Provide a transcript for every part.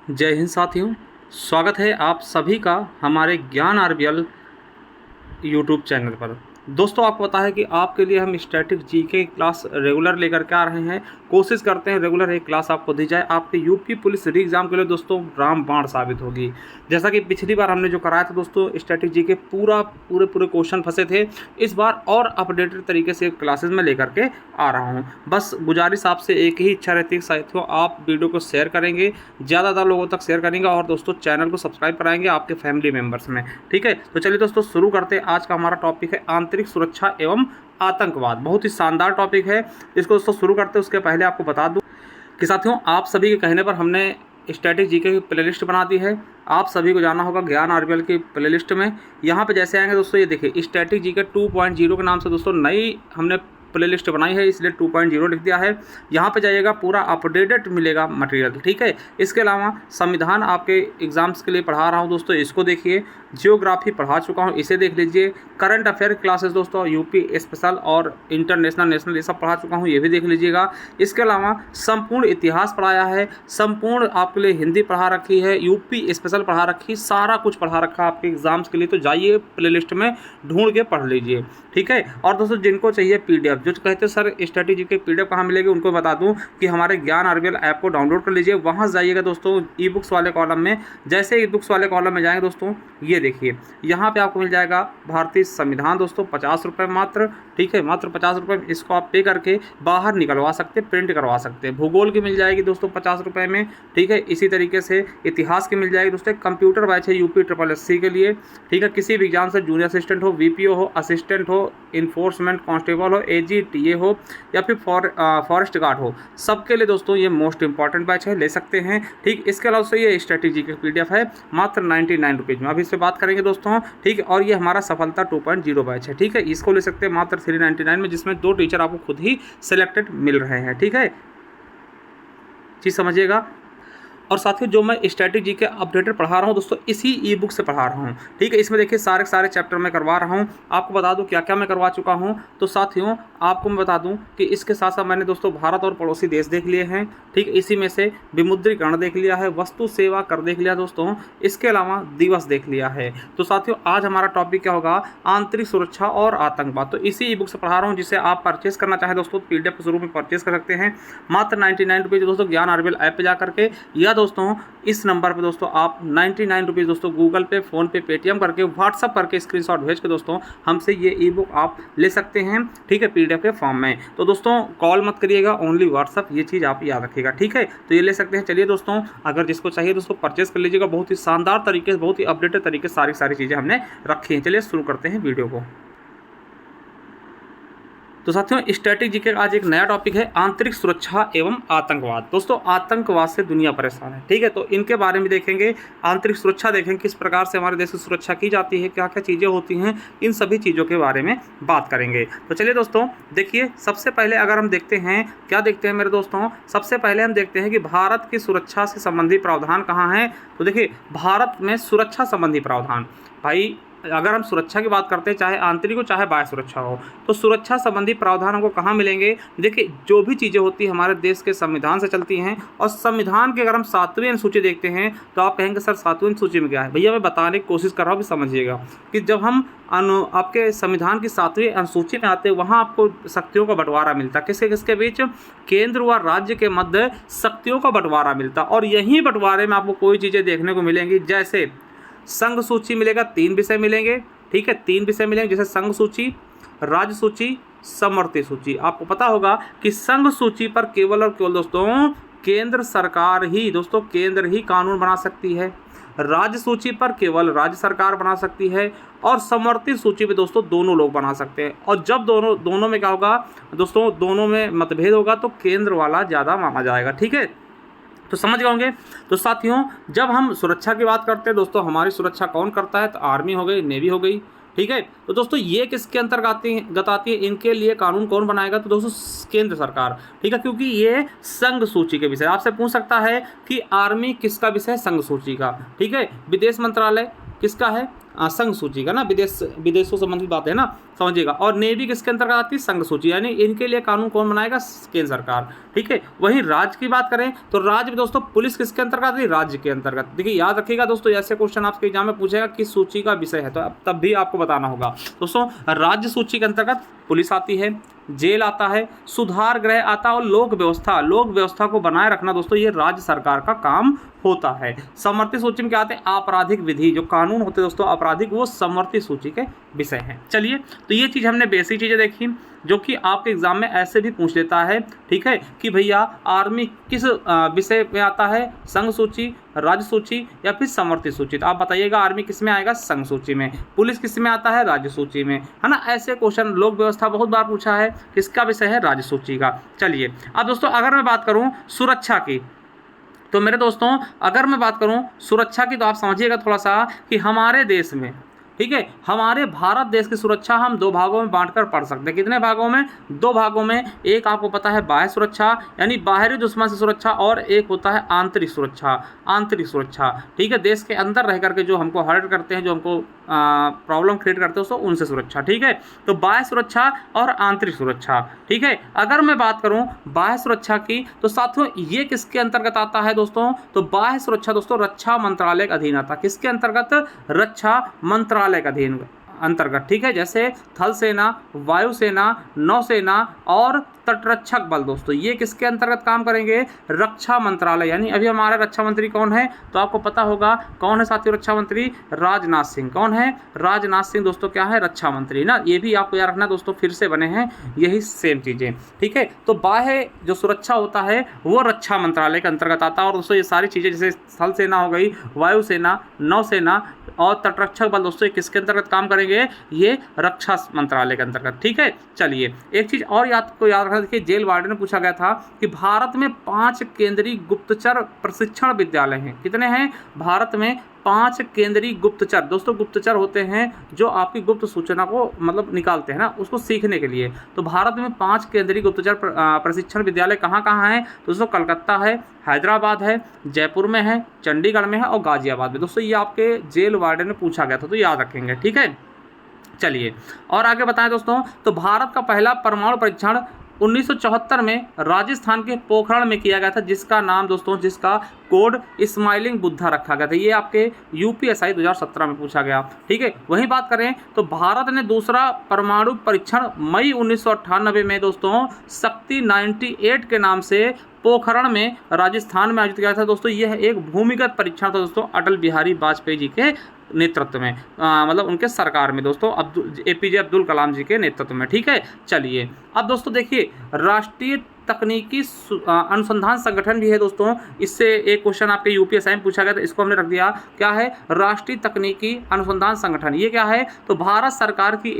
जय हिंद साथियों। स्वागत है आप सभी का हमारे ज्ञान आरबीएल यूट्यूब चैनल पर। दोस्तों, आपको पता है कि आपके लिए हम स्टैटिक जीके क्लास रेगुलर लेकर के आ रहे हैं। कोशिश करते हैं रेगुलर एक क्लास आपको दी जाए। आपके यूपी पुलिस री एग्ज़ाम के लिए दोस्तों रामबाण साबित होगी। जैसा कि पिछली बार हमने जो कराया था दोस्तों स्टैटिक जीके पूरे क्वेश्चन फंसे थे। इस बार और अपडेटेड तरीके से क्लासेस में लेकर के आ रहा हूँ। बस गुजारिश आपसे एक ही इच्छा रहती है साथियों, आप वीडियो को शेयर करेंगे, ज़्यादा लोगों तक शेयर करेंगे और दोस्तों चैनल को सब्सक्राइब कराएंगे आपके फैमिली मेम्बर्स में। ठीक है, तो चलिए दोस्तों शुरू करते हैं। आज का हमारा टॉपिक है आंतरिक सुरक्षा एवं आतंकवाद। बहुत ही शानदार टॉपिक है। इसको दोस्तों शुरू करते हैं उसके पहले आपको बता दूं कि साथियों आप सभी के कहने पर हमने स्टैटिक जीके की प्लेलिस्ट बना दी है। आप सभी को जाना होगा ज्ञान आरबीएल की प्लेलिस्ट में। यहाँ पे जैसे आएंगे दोस्तों, ये देखिए स्टैटिक जीके 2.0 के नाम से दोस्तों नई हमने प्लेलिस्ट बनाई है, इसलिए 2.0 लिख दिया है। यहाँ पे जाइएगा, पूरा अपडेटेड मिलेगा मटेरियल। ठीक है, इसके अलावा संविधान आपके एग्जाम्स के लिए पढ़ा रहा हूँ दोस्तों, इसको देखिए। जियोग्राफी पढ़ा चुका हूँ, इसे देख लीजिए। करंट अफेयर क्लासेस दोस्तों यूपी स्पेशल और इंटरनेशनल नेशनल ये सब पढ़ा चुका हूँ, ये भी देख लीजिएगा। इसके अलावा संपूर्ण इतिहास पढ़ाया है, संपूर्ण आपके लिए हिंदी पढ़ा रखी है, यूपी स्पेशल पढ़ा रखी है, सारा कुछ पढ़ा रखा है आपके एग्जाम्स के लिए। तो जाइए प्लेलिस्ट में ढूंढ के पढ़ लीजिए। ठीक है, और दोस्तों जिनको चाहिए पीडीएफ, जो कहते हैं सर स्टैटिक जीके पीडीएफ कहाँ मिलेगी, उनको बता दूं कि हमारे ज्ञान आरबीएल ऐप को डाउनलोड कर लीजिए। वहाँ जाइएगा दोस्तों ई बुक्स वाले कॉलम में। जैसे ई बुक्स वाले कॉलम में जाएंगे दोस्तों, ये देखिए यहाँ पे आपको मिल जाएगा भारतीय संविधान दोस्तों, 50 रुपये मात्र। ठीक है, मात्र 50 रुपये। इसको आप पे करके बाहर निकलवा सकते, प्रिंट करवा सकते हैं। भूगोल की मिल जाएगी दोस्तों 50 रुपये में। ठीक है, इसी तरीके से इतिहास की मिल जाएगी दोस्तों। कंप्यूटर बैच है यूपी SSC के लिए। ठीक है, किसी भी एग्जाम से जूनियर असिस्टेंट हो, वीपीओ हो, असिस्टेंट हो, इन्फोर्समेंट कांस्टेबल हो, एजीटीए हो या फिर फॉरेस्ट गार्ड हो, सबके लिए दोस्तों ये मोस्ट इंपॉर्टेंट बैच है, ले सकते हैं। ठीक, इसके अलावा दोस्तों ये स्टैटिक जीके पीडीएफ है मात्र 99 रुपीज़ में। अभी इस पर बात करेंगे दोस्तों। ठीक है, और ये हमारा सफलता 2.0 बैच है। ठीक है, इसको ले सकते हैं मात्र 399 में, जिसमें 2 टीचर आपको खुद ही सिलेक्टेड मिल रहे हैं। ठीक है, चीज़ समझिएगा। और साथियों जो मैं स्टैटिक जीके अपडेटेड पढ़ा रहा हूँ दोस्तों, इसी ई बुक से पढ़ा रहा हूँ। ठीक है, इसमें देखिए सारे चैप्टर मैं करवा रहा हूँ। आपको बता दूँ क्या क्या मैं करवा चुका हूँ। तो साथियों आपको मैं बता दूँ कि इसके साथ साथ मैंने दोस्तों भारत और पड़ोसी देश देख लिए हैं। ठीक, इसी में से विमुद्रीकरण देख लिया है, वस्तु सेवा कर देख लिया दोस्तों, इसके अलावा दिवस देख लिया है। तो साथियों आज हमारा टॉपिक क्या होगा, आंतरिक सुरक्षा और आतंकवाद। तो इसी ई बुक से पढ़ा रहा हूँ, जिसे आप परचेस करना चाहें दोस्तों पीडीएफ के स्वरूप में परचेस कर सकते हैं मात्र 99 रुपीज़ दोस्तों, ज्ञान आरबीएल ऐप पे जा करके, या दोस्तों इस नंबर पे दोस्तों आप 99 रुपीज़ दोस्तों गूगल पे, फ़ोन पे, पेटीएम करके, व्हाट्सअप करके स्क्रीनशॉट भेज के दोस्तों हमसे ये ई बुक आप ले सकते हैं। ठीक है, पीडीएफ के फॉर्म में। तो दोस्तों कॉल मत करिएगा, ओनली व्हाट्सअप, ये चीज़ आप याद रखिएगा। ठीक है, तो ये ले सकते हैं। चलिए दोस्तों, अगर जिसको चाहिए दोस्तों परचेस कर लीजिएगा। बहुत ही शानदार तरीके से, बहुत ही अपडेटेड तरीके से सारी चीज़ें हमने रखी हैं। चलिए शुरू करते हैं वीडियो को। तो साथियों स्टैटिक जीके का आज एक नया टॉपिक है, आंतरिक सुरक्षा एवं आतंकवाद। दोस्तों आतंकवाद से दुनिया परेशान है। ठीक है, तो इनके बारे में देखेंगे। आंतरिक सुरक्षा देखेंगे, किस प्रकार से हमारे देश की सुरक्षा की जाती है, क्या क्या चीज़ें होती हैं, इन सभी चीज़ों के बारे में बात करेंगे। तो चलिए दोस्तों देखिए, सबसे पहले अगर हम देखते हैं, क्या देखते हैं मेरे दोस्तों, सबसे पहले हम देखते हैं कि भारत की सुरक्षा से संबंधी प्रावधान कहाँ हैं। तो देखिए भारत में सुरक्षा संबंधी प्रावधान, भाई अगर हम सुरक्षा की बात करते हैं, चाहे आंतरिक हो चाहे बाह्य सुरक्षा हो, तो सुरक्षा संबंधी प्रावधान हमको कहाँ मिलेंगे। देखिए जो भी चीज़ें होती हैं हमारे देश के संविधान से चलती हैं, और संविधान के अगर हम 7वीं अनुसूची देखते हैं तो आप कहेंगे सर 7वीं अनुसूची में क्या है। भैया मैं बताने की कोशिश कर रहा हूँ, समझिएगा कि जब हम आपके संविधान की 7वीं अनुसूची में आते हैं, वहाँ आपको शक्तियों का बंटवारा मिलता है। किसके किसके बीच, केंद्र व राज्य के मध्य शक्तियों का बंटवारा मिलता। और यहीं बंटवारे में आपको कोई चीज़ें देखने को मिलेंगी, जैसे संघ सूची मिलेगा, 3 विषय मिलेंगे। ठीक है, 3 विषय मिलेंगे, जैसे संघ सूची, राज्य सूची, समवर्ती सूची। आपको पता होगा कि संघ सूची पर केवल और केवल दोस्तों केंद्र सरकार ही, दोस्तों केंद्र ही कानून बना सकती है। राज्य सूची पर केवल राज्य सरकार बना सकती है, और समवर्ती सूची पे दोस्तों दोनों लोग बना सकते हैं। और जब दोनों में क्या होगा दोस्तों, दोनों में मतभेद होगा तो केंद्र वाला ज़्यादा माना जाएगा। ठीक है, तो समझ गए होंगे। तो साथियों जब हम सुरक्षा की बात करते हैं दोस्तों, हमारी सुरक्षा कौन करता है, तो आर्मी हो गई, नेवी हो गई। ठीक है, तो दोस्तों ये किसके अंतर्गत आती है, इनके लिए कानून कौन बनाएगा, तो दोस्तों केंद्र सरकार। ठीक है, क्योंकि ये संघ सूची के विषय, आपसे पूछ सकता है कि आर्मी किसका विषय है, संघ सूची का। ठीक है, विदेश मंत्रालय किसका है, संघ सूची का ना, विदेशों संबंधित बात है ना, समझिएगा। और नेवी किसके अंतर्गत आती है? संघ सूची, यानी इनके लिए कानून कौन बनाएगा? केंद्र सरकार, ठीक है। वहीं राज्य की बात करें तो राज्य में दोस्तों पुलिस किसके अंतर्गत आती है? राज्य के अंतर्गत। देखिए याद रखिएगा दोस्तों, ऐसे क्वेश्चन आपके एग्जाम में पूछेगा किस सूची का विषय है, तो तब भी आपको बताना होगा दोस्तों। राज्य सूची के अंतर्गत पुलिस आती है, जेल आता है, सुधार गृह आता है, और लोक व्यवस्था को बनाए रखना दोस्तों ये राज्य सरकार का काम होता है। समवर्ती सूची में क्या आते हैं? आपराधिक विधि, जो कानून होते हैं दोस्तों आपराधिक, वो समवर्ती सूची के विषय हैं। चलिए, तो ये चीज़ हमने बेसिक चीज़ें देखी जो कि आपके एग्जाम में ऐसे भी पूछ लेता है, ठीक है, कि भैया आर्मी किस विषय में आता है? संघ सूची, राज्य सूची या फिर समवर्ती सूची। तो आप बताइएगा आर्मी किस में आएगा? संघ सूची में। पुलिस किस में आता है? राज्य सूची में, है ना। ऐसे क्वेश्चन लोक व्यवस्था बहुत बार पूछा है, किसका विषय है? राज्य सूची का। चलिए, अब दोस्तों अगर मैं बात करूं सुरक्षा की, तो मेरे दोस्तों अगर मैं बात करूं सुरक्षा की, तो आप समझिएगा थोड़ा सा कि हमारे देश में, ठीक है, हमारे भारत देश की सुरक्षा हम दो भागों में बांटकर पढ़ सकते हैं। कितने भागों में? दो भागों में। एक आपको पता है बाह्य सुरक्षा, यानी बाहरी दुश्मन से सुरक्षा, और एक होता है आंतरिक सुरक्षा, ठीक है, देश के अंदर रह करके जो हमको हर्ट करते हैं, जो हमको प्रॉब्लम क्रिएट करते हैं, उनसे सुरक्षा, ठीक है। तो बाह्य सुरक्षा और आंतरिक सुरक्षा, ठीक है। अगर मैं बात करूं बाह्य सुरक्षा की, तो साथियों ये किसके अंतर्गत आता है दोस्तों? तो बाह्य सुरक्षा दोस्तों रक्षा मंत्रालय के अधीन आता है। किसके अंतर्गत? रक्षा मंत्रालय के अधीन अंतर्गत, ठीक है। जैसे थल सेना, वायुसेना, नौसेना और तटरक्षक बल दोस्तों, ये किसके अंतर्गत काम करेंगे? रक्षा मंत्रालय। यानी अभी हमारा रक्षा मंत्री कौन है? तो आपको पता होगा कौन है साथियों रक्षा मंत्री? राजनाथ सिंह। कौन है? राजनाथ सिंह दोस्तों क्या है? रक्षा मंत्री ना। ये भी आपको याद रखना दोस्तों, फिर से बने हैं यही सेम चीज़ें, ठीक है। तो बाह्य जो सुरक्षा होता है वो रक्षा मंत्रालय के अंतर्गत आता है। और दोस्तों ये सारी चीज़ें जैसे थल सेना हो गई, वायुसेना, नौसेना और तटरक्षक बल दोस्तों किसके अंतर्गत काम करेंगे? ये रक्षा मंत्रालय के अंतर्गत, ठीक है। चलिए, एक चीज़ और आपको याद रखना, देखिए जेल वार्डन में पूछा गया था कि भारत में 5 केंद्रीय गुप्तचर प्रशिक्षण विद्यालय हैं। कितने हैं? भारत में 5 केंद्रीय गुप्तचर। दोस्तों गुप्तचर होते हैं जो आपकी गुप्त सूचना को मतलब निकालते हैं ना, उसको सीखने के लिए। तो भारत में 5 केंद्रीय गुप्तचर प्रशिक्षण विद्यालय कहाँ कहाँ हैं? दोस्तों कलकत्ता है, हैदराबाद है, जयपुर में है, चंडीगढ़ में है और गाजियाबाद में। दोस्तों ये आपके जेल वार्डन में पूछा गया था, तो याद रखेंगे, ठीक है। चलिए और आगे बताएं दोस्तों, तो भारत का पहला परमाणु परीक्षण 1974 में राजस्थान के पोखरण में किया गया था, जिसका नाम दोस्तों, जिसका कोड स्माइलिंग बुद्धा रखा गया था। ये आपके यूपीएसआई 2017 में पूछा गया, ठीक है। वहीं बात करें तो भारत ने दूसरा परमाणु परीक्षण मई 1998 में दोस्तों शक्ति 98 के नाम से पोखरण में राजस्थान में आयोजित किया था। दोस्तों यह एक भूमिगत परीक्षण था दोस्तों, अटल बिहारी वाजपेयी जी के नेतृत्व में, मतलब उनके सरकार में दोस्तों, एपीजे अब्दुल कलाम जी के नेतृत्व में, ठीक है। चलिए अब दोस्तों देखिए, राष्ट्रीय तकनीकी अनुसंधान संगठन भी है दोस्तों। इससे एक क्वेश्चन आपके यूपीएसआई में पूछा गया था, इसको हमने रख दिया। क्या है? राष्ट्रीय तकनीकी अनुसंधान संगठन। ये क्या है? तो भारत सरकार की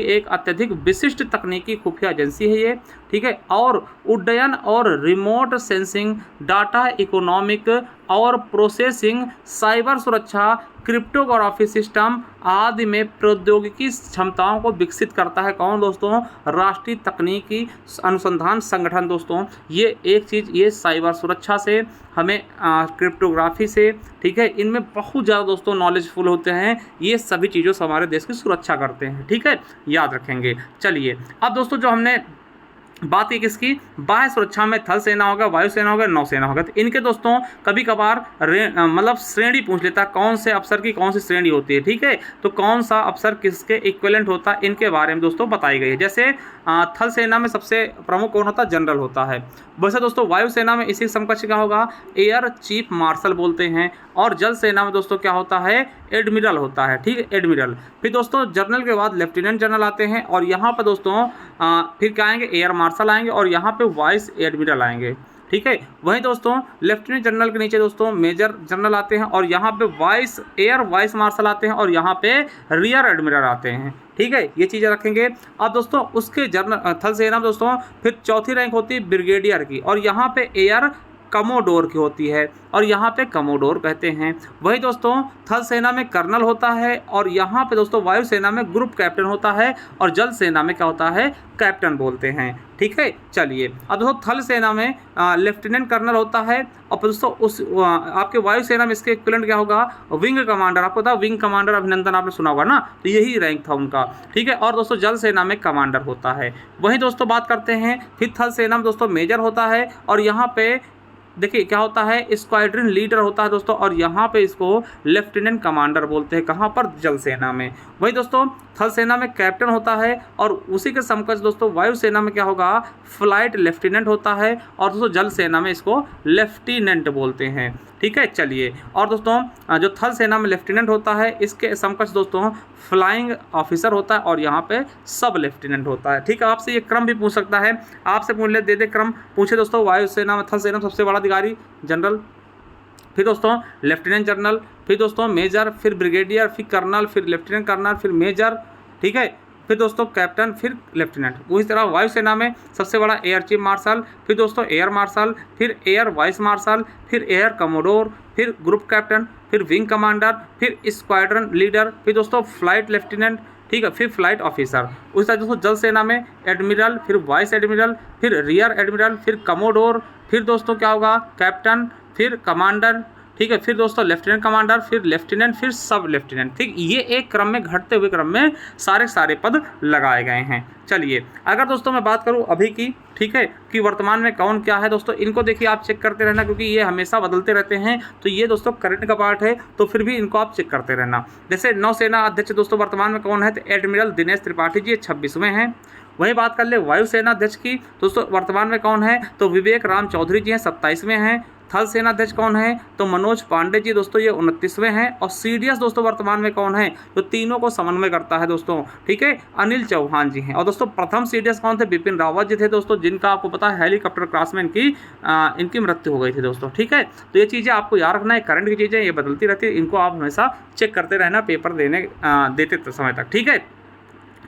एक अत्यधिक विशिष्ट तकनीकी खुफिया एजेंसी है ये, ठीक है। और उड्डयन और रिमोट सेंसिंग, डाटा इकोनॉमिक और प्रोसेसिंग, साइबर सुरक्षा, क्रिप्टोग्राफी सिस्टम आदि में प्रौद्योगिकी क्षमताओं को विकसित करता है। कौन दोस्तों? राष्ट्रीय तकनीकी अनुसंधान संगठन दोस्तों। ये एक चीज़, ये साइबर सुरक्षा से, हमें क्रिप्टोग्राफी से, ठीक है, इनमें बहुत ज़्यादा दोस्तों नॉलेजफुल होते हैं। ये सभी चीज़ों से हमारे देश की सुरक्षा करते हैं, ठीक है, याद रखेंगे। चलिए अब दोस्तों जो हमने बात की किसकी? बाह्य सुरक्षा में थल सेना हो गया, वायुसेना हो गया, नौसेना हो गया। तो इनके दोस्तों कभी कभार मतलब श्रेणी पूछ लेता है, कौन से अफसर की कौन सी श्रेणी होती है, ठीक है। तो कौन सा अफसर किसके इक्विवेलेंट होता है, इनके बारे में दोस्तों बताई गई है। जैसे थल सेना में सबसे प्रमुख कौन होता है? जनरल होता है। वैसे दोस्तों वायुसेना में इसी समकक्ष क्या होगा? एयर चीफ मार्शल बोलते हैं। और जल सेना में दोस्तों क्या होता है? एडमिरल होता है, ठीक है, एडमिरल। फिर दोस्तों जनरल के बाद लेफ्टिनेंट जनरल आते हैं, और यहाँ पर दोस्तों फिर क्या आएंगे? एयर मार्शल आएंगे, और यहाँ पे वाइस एडमिरल आएंगे, ठीक है। वहीं दोस्तों लेफ्टिनेंट जनरल के नीचे दोस्तों मेजर जनरल आते हैं, और यहाँ पे वाइस मार्शल आते हैं, और यहाँ पे रियर एडमिरल आते हैं, ठीक है। ये चीज़ें रखेंगे। अब दोस्तों उसके थल सेना में दोस्तों फिर चौथी रैंक होती है ब्रिगेडियर की, और यहाँ पे एयर कमोडोर की होती है और यहाँ पे कमोडोर कहते हैं। वही दोस्तों थल सेना में कर्नल होता है और यहाँ पे दोस्तों वायुसेना में ग्रुप कैप्टन होता है और जल सेना में क्या होता है, कैप्टन बोलते हैं। ठीक है, चलिए अब दोस्तों थल सेना में लेफ्टिनेंट कर्नल होता है और दोस्तों उस आपके वायुसेना में इसके इक्विवेलेंट क्या होगा, विंग कमांडर। आपको पता विंग कमांडर अभिनंदन आपने सुना होगा ना, तो यही रैंक था उनका। ठीक है, और दोस्तों जल सेना में कमांडर होता है। वही दोस्तों बात करते हैं फिर थल सेना में दोस्तों मेजर होता है और यहाँ पे देखिए क्या होता है, स्क्वाड्रन लीडर होता है दोस्तों और यहाँ पे इसको लेफ्टिनेंट कमांडर बोलते हैं। कहाँ पर, जल सेना में। वही दोस्तों थल सेना में कैप्टन होता है और उसी के समकक्ष दोस्तों वायुसेना में क्या होगा, फ्लाइट लेफ्टिनेंट होता है और दोस्तों जल सेना में इसको लेफ्टिनेंट बोलते हैं। ठीक है, चलिए और दोस्तों जो थल सेना में लेफ्टिनेंट होता है इसके समकक्ष दोस्तों फ्लाइंग ऑफिसर होता है और यहाँ पे सब लेफ्टिनेंट होता है। ठीक है, आपसे ये क्रम भी पूछ सकता है, आपसे पूछ ले, दे क्रम पूछे दोस्तों। वायुसेना में थल सेना में सबसे बड़ा अधिकारी जनरल, फिर दोस्तों लेफ्टिनेंट जनरल, फिर दोस्तों मेजर, फिर ब्रिगेडियर, फिर कर्नल, फिर लेफ्टिनेंट कर्नल, फिर मेजर। ठीक है, फिर दोस्तों कैप्टन, फिर लेफ्टिनेंट। उसी तरह वायुसेना में सबसे बड़ा एयर चीफ मार्शल, फिर दोस्तों एयर मार्शल, फिर एयर वाइस मार्शल, फिर एयर कमोडोर, फिर ग्रुप कैप्टन, फिर विंग कमांडर, फिर स्क्वाड्रन लीडर, फिर दोस्तों फ्लाइट लेफ्टिनेंट। ठीक है, फिर फ्लाइट ऑफिसर। उसी तरह दोस्तों जल सेना में एडमिरल, फिर वाइस एडमिरल, फिर रियर एडमिरल, फिर कमोडोर, फिर दोस्तों क्या होगा, कैप्टन, फिर कमांडर। ठीक है, फिर दोस्तों लेफ्टिनेंट कमांडर, फिर लेफ्टिनेंट, फिर सब लेफ्टिनेंट। ठीक, ये एक क्रम में घटते हुए क्रम में सारे पद लगाए गए हैं। चलिए अगर दोस्तों मैं बात करूं अभी की, ठीक है, कि वर्तमान में कौन क्या है दोस्तों, इनको देखिए आप चेक करते रहना क्योंकि ये हमेशा बदलते रहते हैं। तो ये दोस्तों करंट का पार्ट है, तो फिर भी इनको आप चेक करते रहना। जैसे नौसेना अध्यक्ष दोस्तों वर्तमान में कौन है, तो एडमिरल दिनेश त्रिपाठी जी 26वें हैं। वहीं बात कर ले वायुसेना अध्यक्ष की, दोस्तों वर्तमान में कौन है, तो विवेक राम चौधरी जी हैं, 27वें हैं। थल सेना अध्यक्ष कौन है, तो मनोज पांडे जी दोस्तों, ये 29वें हैं। और सीडीएस दोस्तों वर्तमान में कौन है, तो तीनों को समन्वय करता है दोस्तों। ठीक है, अनिल चौहान जी हैं। और दोस्तों प्रथम सीडीएस कौन थे, बिपिन रावत जी थे दोस्तों, जिनका आपको पता है हेलीकॉप्टर क्रैश में इनकी मृत्यु हो गई थी दोस्तों। ठीक है, तो ये चीज़ें आपको याद रखना है, करंट की चीज़ें ये बदलती रहती है, इनको आप हमेशा चेक करते रहना पेपर देते समय तक। ठीक है,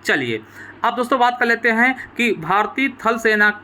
चलिए अब दोस्तों बात कर लेते हैं कि भारतीय थल सेना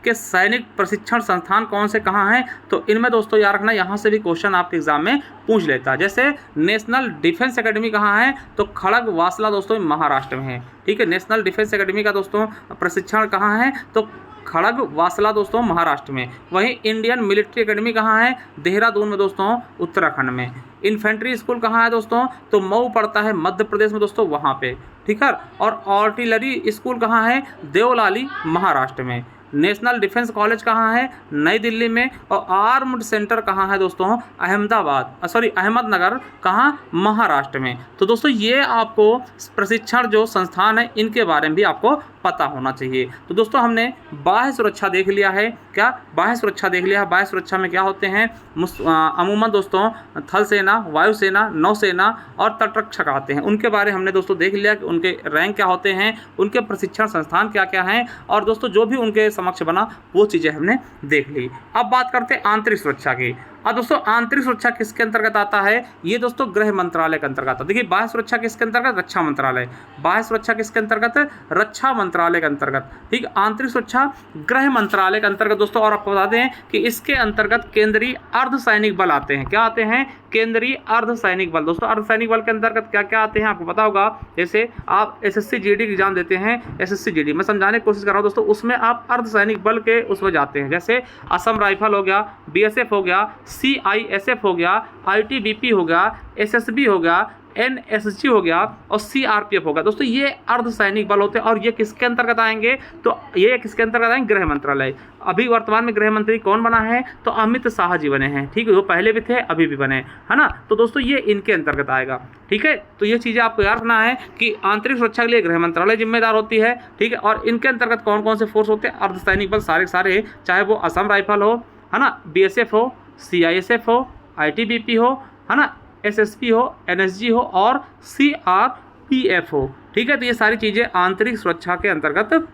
के सैनिक प्रशिक्षण संस्थान कौन से कहाँ हैं। तो इनमें दोस्तों याद रखना, यहाँ से भी क्वेश्चन आपके एग्जाम में पूछ लेता है। जैसे नेशनल डिफेंस एकेडमी कहाँ है, तो खड़ग वासला दोस्तों महाराष्ट्र में है। ठीक है, नेशनल डिफेंस एकेडमी का दोस्तों प्रशिक्षण कहाँ है, तो खड़ग वासला दोस्तों महाराष्ट्र में। वहीं इंडियन मिलिट्री एकेडमी कहाँ है, देहरादून में दोस्तों, उत्तराखंड में। इन्फेंट्री स्कूल कहाँ है दोस्तों, तो मऊ पड़ता है मध्य प्रदेश में दोस्तों, वहाँ पे। ठीक है, और आर्टिलरी स्कूल कहाँ है, देवलाली महाराष्ट्र में। नेशनल डिफेंस कॉलेज कहाँ है, नई दिल्ली में। और आर्म्ड सेंटर कहाँ है दोस्तों, अहमदनगर, कहाँ, महाराष्ट्र में। तो दोस्तों ये आपको प्रशिक्षण जो संस्थान है इनके बारे में भी आपको पता होना चाहिए। तो दोस्तों हमने बाह्य सुरक्षा देख लिया है, क्या बाह्य सुरक्षा देख लिया है। बाह्य सुरक्षा में क्या होते हैं, अमूमन दोस्तों थल सेना, वायुसेना, नौसेना और तटरक्षक आते हैं। उनके बारे में हमने दोस्तों देख लिया कि उनके रैंक क्या होते हैं, उनके प्रशिक्षण संस्थान क्या क्या हैं, और दोस्तों जो भी उनके समक्ष बना वो चीज़ें हमने देख ली। अब बात करते हैं आंतरिक सुरक्षा की। अब दोस्तों आंतरिक सुरक्षा किसके अंतर्गत आता है, ये दोस्तों गृह मंत्रालय के अंतर्गत आता है। देखिए बाह्य सुरक्षा किसके अंतर्गत, रक्षा मंत्रालय। बाह्य सुरक्षा किसके अंतर्गत, रक्षा मंत्रालय के अंतर्गत। ठीक, आंतरिक सुरक्षा गृह मंत्रालय के अंतर्गत दोस्तों। और आपको बता दें कि इसके अंतर्गत केंद्रीय अर्धसैनिक बल आते हैं। क्या आते हैं, केंद्रीय अर्धसैनिक बल। दोस्तों अर्धसैनिक बल के अंतर्गत क्या क्या आते हैं आपको पता होगा। जैसे आप एसएससी जीडी की एग्जाम देते हैं, एसएससी जीडी मैं समझाने की कोशिश कर रहा हूँ दोस्तों, उसमें आप अर्धसैनिक बल के उसमें जाते हैं। जैसे असम राइफल हो गया, बीएसएफ हो गया, सीआईएसएफ हो गया, आईटीबीपी हो गया, एसएसबी हो गया, एनएसजी हो गया और सीआरपीएफ होगा। दोस्तों ये अर्धसैनिक बल होते हैं और ये किसके अंतर्गत आएंगे, तो ये किसके अंतर्गत आएंगे, गृह मंत्रालय। अभी वर्तमान में गृह मंत्री कौन बना है, तो अमित शाह जी बने हैं। ठीक है, वो पहले भी थे अभी भी बने, है ना। तो दोस्तों ये इनके अंतर्गत आएगा। ठीक है, तो ये चीज़ें आपको याद रखना है कि आंतरिक सुरक्षा के लिए गृह मंत्रालय जिम्मेदार होती है। ठीक है, और इनके अंतर्गत कौन कौन से फोर्स होते हैं, अर्धसैनिक बल सारे, चाहे वो असम राइफल हो, है ना, बीएसएफ हो, सीआईएसएफ हो, आईटीबीपी हो, है ना, एसएसपी हो, एनएसजी हो और सीआरपीएफ हो। ठीक है, तो ये सारी चीज़ें आंतरिक सुरक्षा के अंतर्गत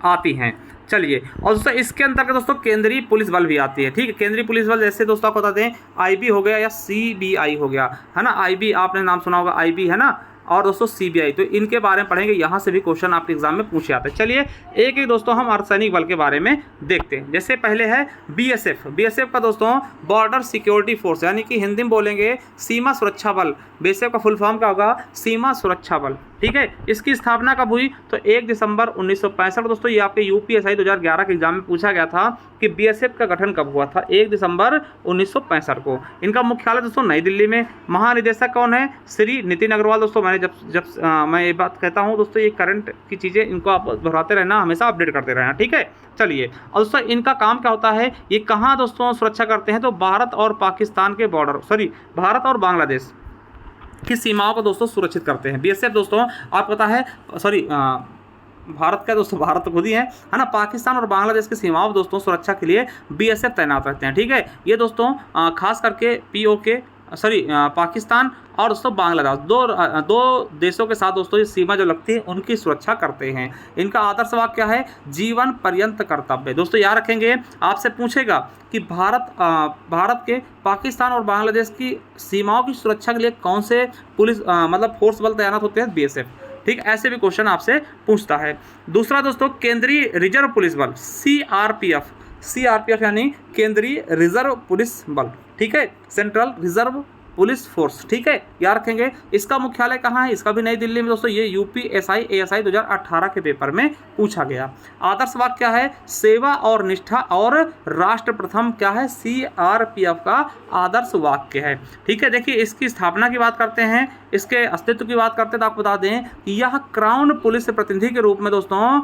आती हैं। चलिए, और दोस्तों इसके अंतर्गत दोस्तों केंद्रीय पुलिस बल भी आती है। ठीक है, केंद्रीय पुलिस बल जैसे दोस्तों आपको बता दें आईबी हो गया या सीबीआई हो गया, है ना। आईबी आपने नाम सुना होगा, आईबी है ना, और दोस्तों सीबीआई, तो इनके बारे में पढ़ेंगे। यहाँ से भी क्वेश्चन आपके एग्जाम में पूछे आते हैं। चलिए एक एक दोस्तों हम अर्धसैनिक बल के बारे में देखते हैं। जैसे पहले है बीएसएफ। बीएसएफ का दोस्तों बॉर्डर सिक्योरिटी फोर्स, यानी कि हिंदी में बोलेंगे सीमा सुरक्षा बल। बीएसएफ का फुल फॉर्म क्या होगा? सीमा सुरक्षा बल, ठीक है। इसकी स्थापना कब हुई? तो 1 दिसंबर 1965। दोस्तों ये आपके यूपीएसआई 2011 के एग्जाम में पूछा गया था कि बीएसएफ का गठन कब हुआ था? 1 दिसंबर 1965 को। इनका मुख्यालय दोस्तों नई दिल्ली में। महानिदेशक कौन है? श्री नितिन अग्रवाल। दोस्तों मैंने मैं ये बात कहता हूँ दोस्तों, ये करंट की चीज़ें इनको आप दोहराते रहना, हमेशा अपडेट करते रहना, ठीक है। चलिए और दोस्तों इनका काम क्या होता है? ये कहाँ दोस्तों सुरक्षा करते हैं? तो भारत और पाकिस्तान के बॉर्डर, भारत और बांग्लादेश की सीमाओं को दोस्तों सुरक्षित करते हैं। बीएसएफ दोस्तों आपको पता है, भारत का दोस्तों, भारत तो खुद ही है ना। पाकिस्तान और बांग्लादेश की सीमाओं दोस्तों सुरक्षा के लिए बीएसएफ तैनात रहते हैं, ठीक है। ये दोस्तों खास करके पीओके पाकिस्तान और दोस्तों बांग्लादेश, दो देशों के साथ दोस्तों ये सीमा जो लगती है उनकी सुरक्षा करते हैं। इनका आदर्श वाक्य क्या है? जीवन पर्यंत कर्तव्य। दोस्तों याद रखेंगे, आपसे पूछेगा कि भारत के पाकिस्तान और बांग्लादेश की सीमाओं की सुरक्षा के लिए कौन से पुलिस फोर्स बल तैनात होते हैं? बीएसएफ, ठीक। ऐसे भी क्वेश्चन आपसे पूछता है। दूसरा दोस्तों केंद्रीय रिजर्व पुलिस बल, सीआरपीएफ। सीआरपीएफ यानी केंद्रीय रिजर्व पुलिस बल, ठीक है, सेंट्रल रिजर्व पुलिस फोर्स, ठीक है, याद रखेंगे। इसका मुख्यालय कहाँ है? इसका भी नई दिल्ली में दोस्तों। ये यूपीएसआई एएसआई 2018 के पेपर में पूछा गया। आदर्श वाक्य क्या है? सेवा और निष्ठा और राष्ट्र प्रथम क्या है? सीआरपीएफ का आदर्श वाक्य है, ठीक है। देखिए इसकी स्थापना की बात करते हैं, इसके अस्तित्व की बात करते हैं, तो आपको बता दें कि यह क्राउन पुलिस प्रतिनिधि के रूप में दोस्तों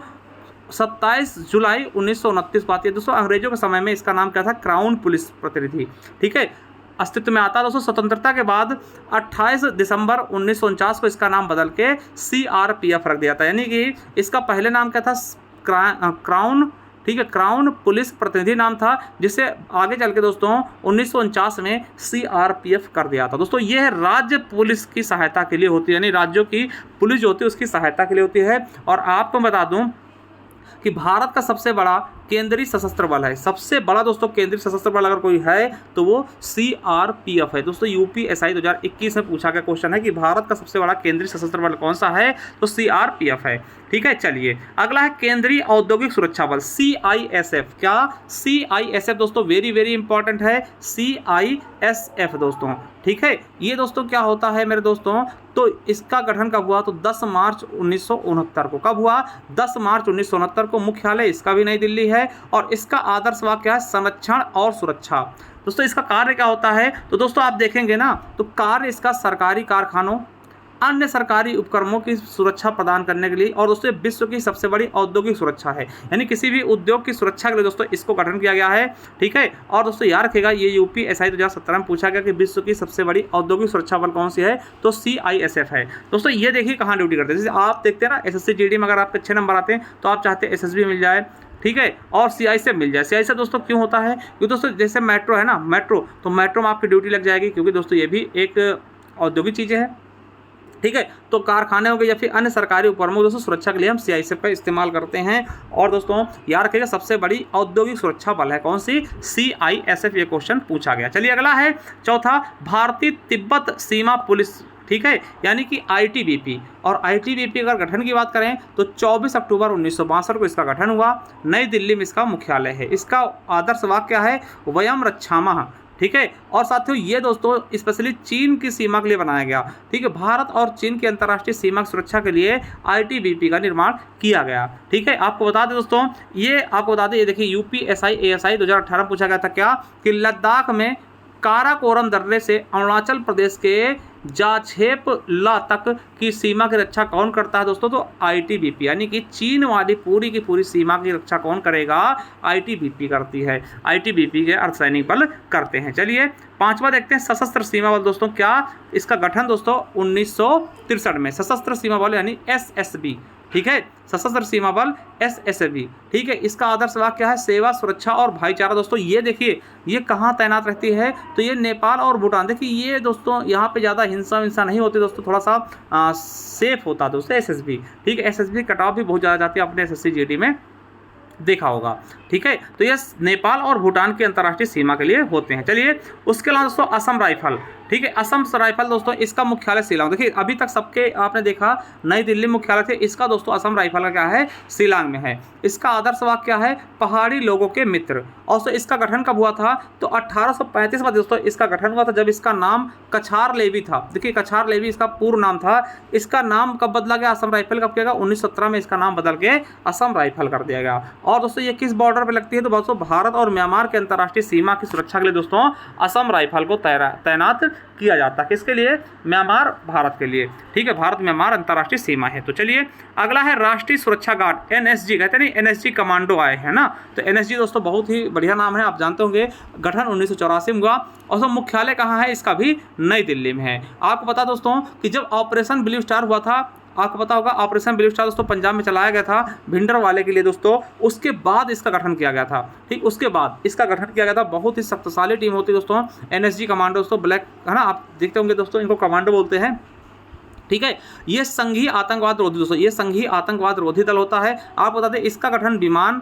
27 जुलाई 1929 को आती है। दोस्तों अंग्रेजों के समय में इसका नाम क्या था? क्राउन पुलिस प्रतिनिधि, ठीक है, अस्तित्व में आता है। दोस्तों स्वतंत्रता के बाद 28 दिसंबर 1949 को इसका नाम बदल के सीआरपीएफ रख दिया था, यानी कि इसका पहले नाम क्या था? क्राउन, ठीक है, क्राउन पुलिस प्रतिनिधि नाम था, जिसे आगे चल के दोस्तों 1949 में सीआरपीएफ कर दिया था। दोस्तों यह राज्य पुलिस की सहायता के लिए होती है, यानी राज्यों की पुलिस जो होती है उसकी सहायता के लिए होती है। और आपको बता दूं कि भारत का सबसे बड़ा केंद्रीय सशस्त्र बल है। सबसे बड़ा दोस्तों केंद्रीय सशस्त्र बल अगर कोई है तो वो सीआरपीएफ है। दोस्तों यूपीएसआई 2021 में पूछा गया क्वेश्चन है कि भारत का सबसे बड़ा केंद्रीय सशस्त्र बल कौन सा है? तो सीआरपीएफ है, ठीक है। चलिए अगला है केंद्रीय औद्योगिक सुरक्षा बल, सीआईएसएफ। क्या? सीआईएसएफ दोस्तों वेरी वेरी इंपॉर्टेंट है, सीआईएसएफ दोस्तों, ठीक है। ये दोस्तों क्या होता है मेरे दोस्तों? तो इसका गठन कब हुआ? तो 10 मार्च 1969 को। कब हुआ? 10 मार्च 1969 को। मुख्यालय इसका भी नई दिल्ली है और इसका आदर्श वाक्य है संरक्षण और सुरक्षा। दोस्तों इसका कार्य क्या होता है? तो दोस्तों आप देखेंगे ना, तो कार्य इसका सरकारी कारखानों, अन्य सरकारी उपक्रमों की सुरक्षा प्रदान करने के लिए, और दोस्तों विश्व की सबसे बड़ी औद्योगिक सुरक्षा है, यानी किसी भी उद्योग की सुरक्षा के लिए दोस्तों इसको गठन किया गया है, ठीक है। और दोस्तों याद रखेगा ये यूपीएसआई 2017 में पूछा गया कि विश्व की सबसे बड़ी औद्योगिक सुरक्षा बल कौन सी है? तो सीआईएसएफ है। दोस्तों ये देखिए कहाँ ड्यूटी करते हैं। जैसे आप देखते हैं ना एसएससी जीडी में अगर आपके अच्छे नंबर आते हैं तो आप चाहते हैं एसएसबी मिल जाए, ठीक है, और सीआईएसएफ मिल जाए। सीआईएसएफ दोस्तों क्यों होता है? क्योंकि दोस्तों जैसे मेट्रो है ना, मेट्रो, तो मेट्रो में आपकी ड्यूटी लग जाएगी, क्योंकि दोस्तों ये भी एक औद्योगिक चीज़ें हैं, ठीक है। तो कारखाने हो गए या फिर अन्य सरकारी उपक्रमों दोस्तों सुरक्षा के लिए हम सीआईएसएफ का इस्तेमाल करते हैं। और दोस्तों याद रखिएगा सबसे बड़ी औद्योगिक सुरक्षा बल है कौन सी? सीआईएसएफ। ये क्वेश्चन पूछा गया। चलिए अगला है चौथा, भारतीय तिब्बत सीमा पुलिस, ठीक है, यानी कि आईटीबीपी। और आईटीबीपी अगर गठन की बात करें तो 24 अक्टूबर 1962 को इसका गठन हुआ। नई दिल्ली में इसका मुख्यालय है। इसका आदर्श वाक्य क्या है? वयम रक्षामः, ठीक है। और साथियों ये दोस्तों स्पेशली चीन की सीमा के लिए बनाया गया, ठीक है। भारत और चीन की अंतर्राष्ट्रीय सीमा की सुरक्षा के लिए आईटीबीपी का निर्माण किया गया, ठीक है। आपको बता दें दोस्तों, ये देखिए यूपीएसआई एएसआई 2018 पूछा गया था क्या? कि लद्दाख में काराकोरम दर्रे से अरुणाचल प्रदेश के जाछेप ला तक की सीमा की रक्षा कौन करता है दोस्तों? तो आईटीबीपी, यानी कि चीन वाली पूरी की पूरी सीमा की रक्षा कौन करेगा? आईटीबीपी करती है। आईटीबीपी के अर्धसैनिक बल करते हैं। चलिए पांचवा देखते हैं सशस्त्र सीमा बल। दोस्तों क्या इसका गठन दोस्तों 1963 में, सशस्त्र सीमा बल यानी एसएसबी, ठीक है, सशस्त्र सीमा बल एसएसबी, ठीक है। इसका आदर्श वाक्य क्या है? सेवा, सुरक्षा और भाईचारा। दोस्तों ये देखिए ये कहाँ तैनात रहती है? तो ये नेपाल और भूटान। देखिए ये दोस्तों यहाँ पे ज़्यादा हिंसा नहीं होती दोस्तों, थोड़ा सा सेफ होता है दोस्तों एसएसबी, ठीक है। एसएसबी कटाव भी बहुत ज़्यादा जाती है, अपने एसएससी जीडी में देखा होगा, ठीक है। तो ये नेपाल और भूटान की अंतर्राष्ट्रीय सीमा के लिए होते हैं। चलिए उसके अलावा दोस्तों असम राइफल, ठीक है। असम राइफल दोस्तों इसका मुख्यालय शिलांग, देखिए अभी तक सबके आपने देखा नई दिल्ली मुख्यालय थे, इसका दोस्तों असम राइफल का क्या है, शिलांग में है। इसका आदर्श वाक्य क्या है, पहाड़ी लोगों के मित्र। और इसका गठन कब हुआ था, तो 1835 में दोस्तों इसका गठन हुआ था, जब इसका नाम कछार लेवी था। देखिए कछार लेवी इसका पूर्व नाम था। इसका नाम कब बदला गया, असम राइफल कब किया गया, 1917 में इसका नाम बदल के असम राइफल कर दिया गया। और दोस्तों ये किस बॉर्डर पे लगती है, तो दोस्तों भारत और म्यांमार के अंतर्राष्ट्रीय सीमा की सुरक्षा के लिए दोस्तों असम राइफल को तैनात किया जाता है। किसके लिए, म्यांमार भारत के लिए, ठीक है। भारत म्यांमार अंतर्राष्ट्रीय सीमा है। तो चलिए अगला है राष्ट्रीय सुरक्षा गार्ड, एनएसजी कहते हैं, नहीं एनएसजी कमांडो आए हैं ना। तो एनएसजी दोस्तों बहुत ही बढ़िया नाम है, आप जानते होंगे। गठन 1984 में हुआ और सब मुख्यालय कहाँ है, इसका भी नई दिल्ली में है। आपको पता दोस्तों कि जब ऑपरेशन ब्लू स्टार हुआ था, आपको पता होगा ऑपरेशन ब्लू स्टार दोस्तों पंजाब में चलाया गया था भिंडरवाले के लिए दोस्तों, उसके बाद इसका गठन किया गया था। ठीक, उसके बाद इसका गठन किया गया था। बहुत ही शक्तिशाली टीम होती है दोस्तों एनएसजी कमांडो दोस्तों, ब्लैक है ना, आप देखते होंगे दोस्तों, इनको कमांडो बोलते हैं। ठीक है, ये संघीय आतंकवाद रोधी दोस्तों, ये संघीय आतंकवाद रोधी दल होता है। आप बता दें इसका गठन विमान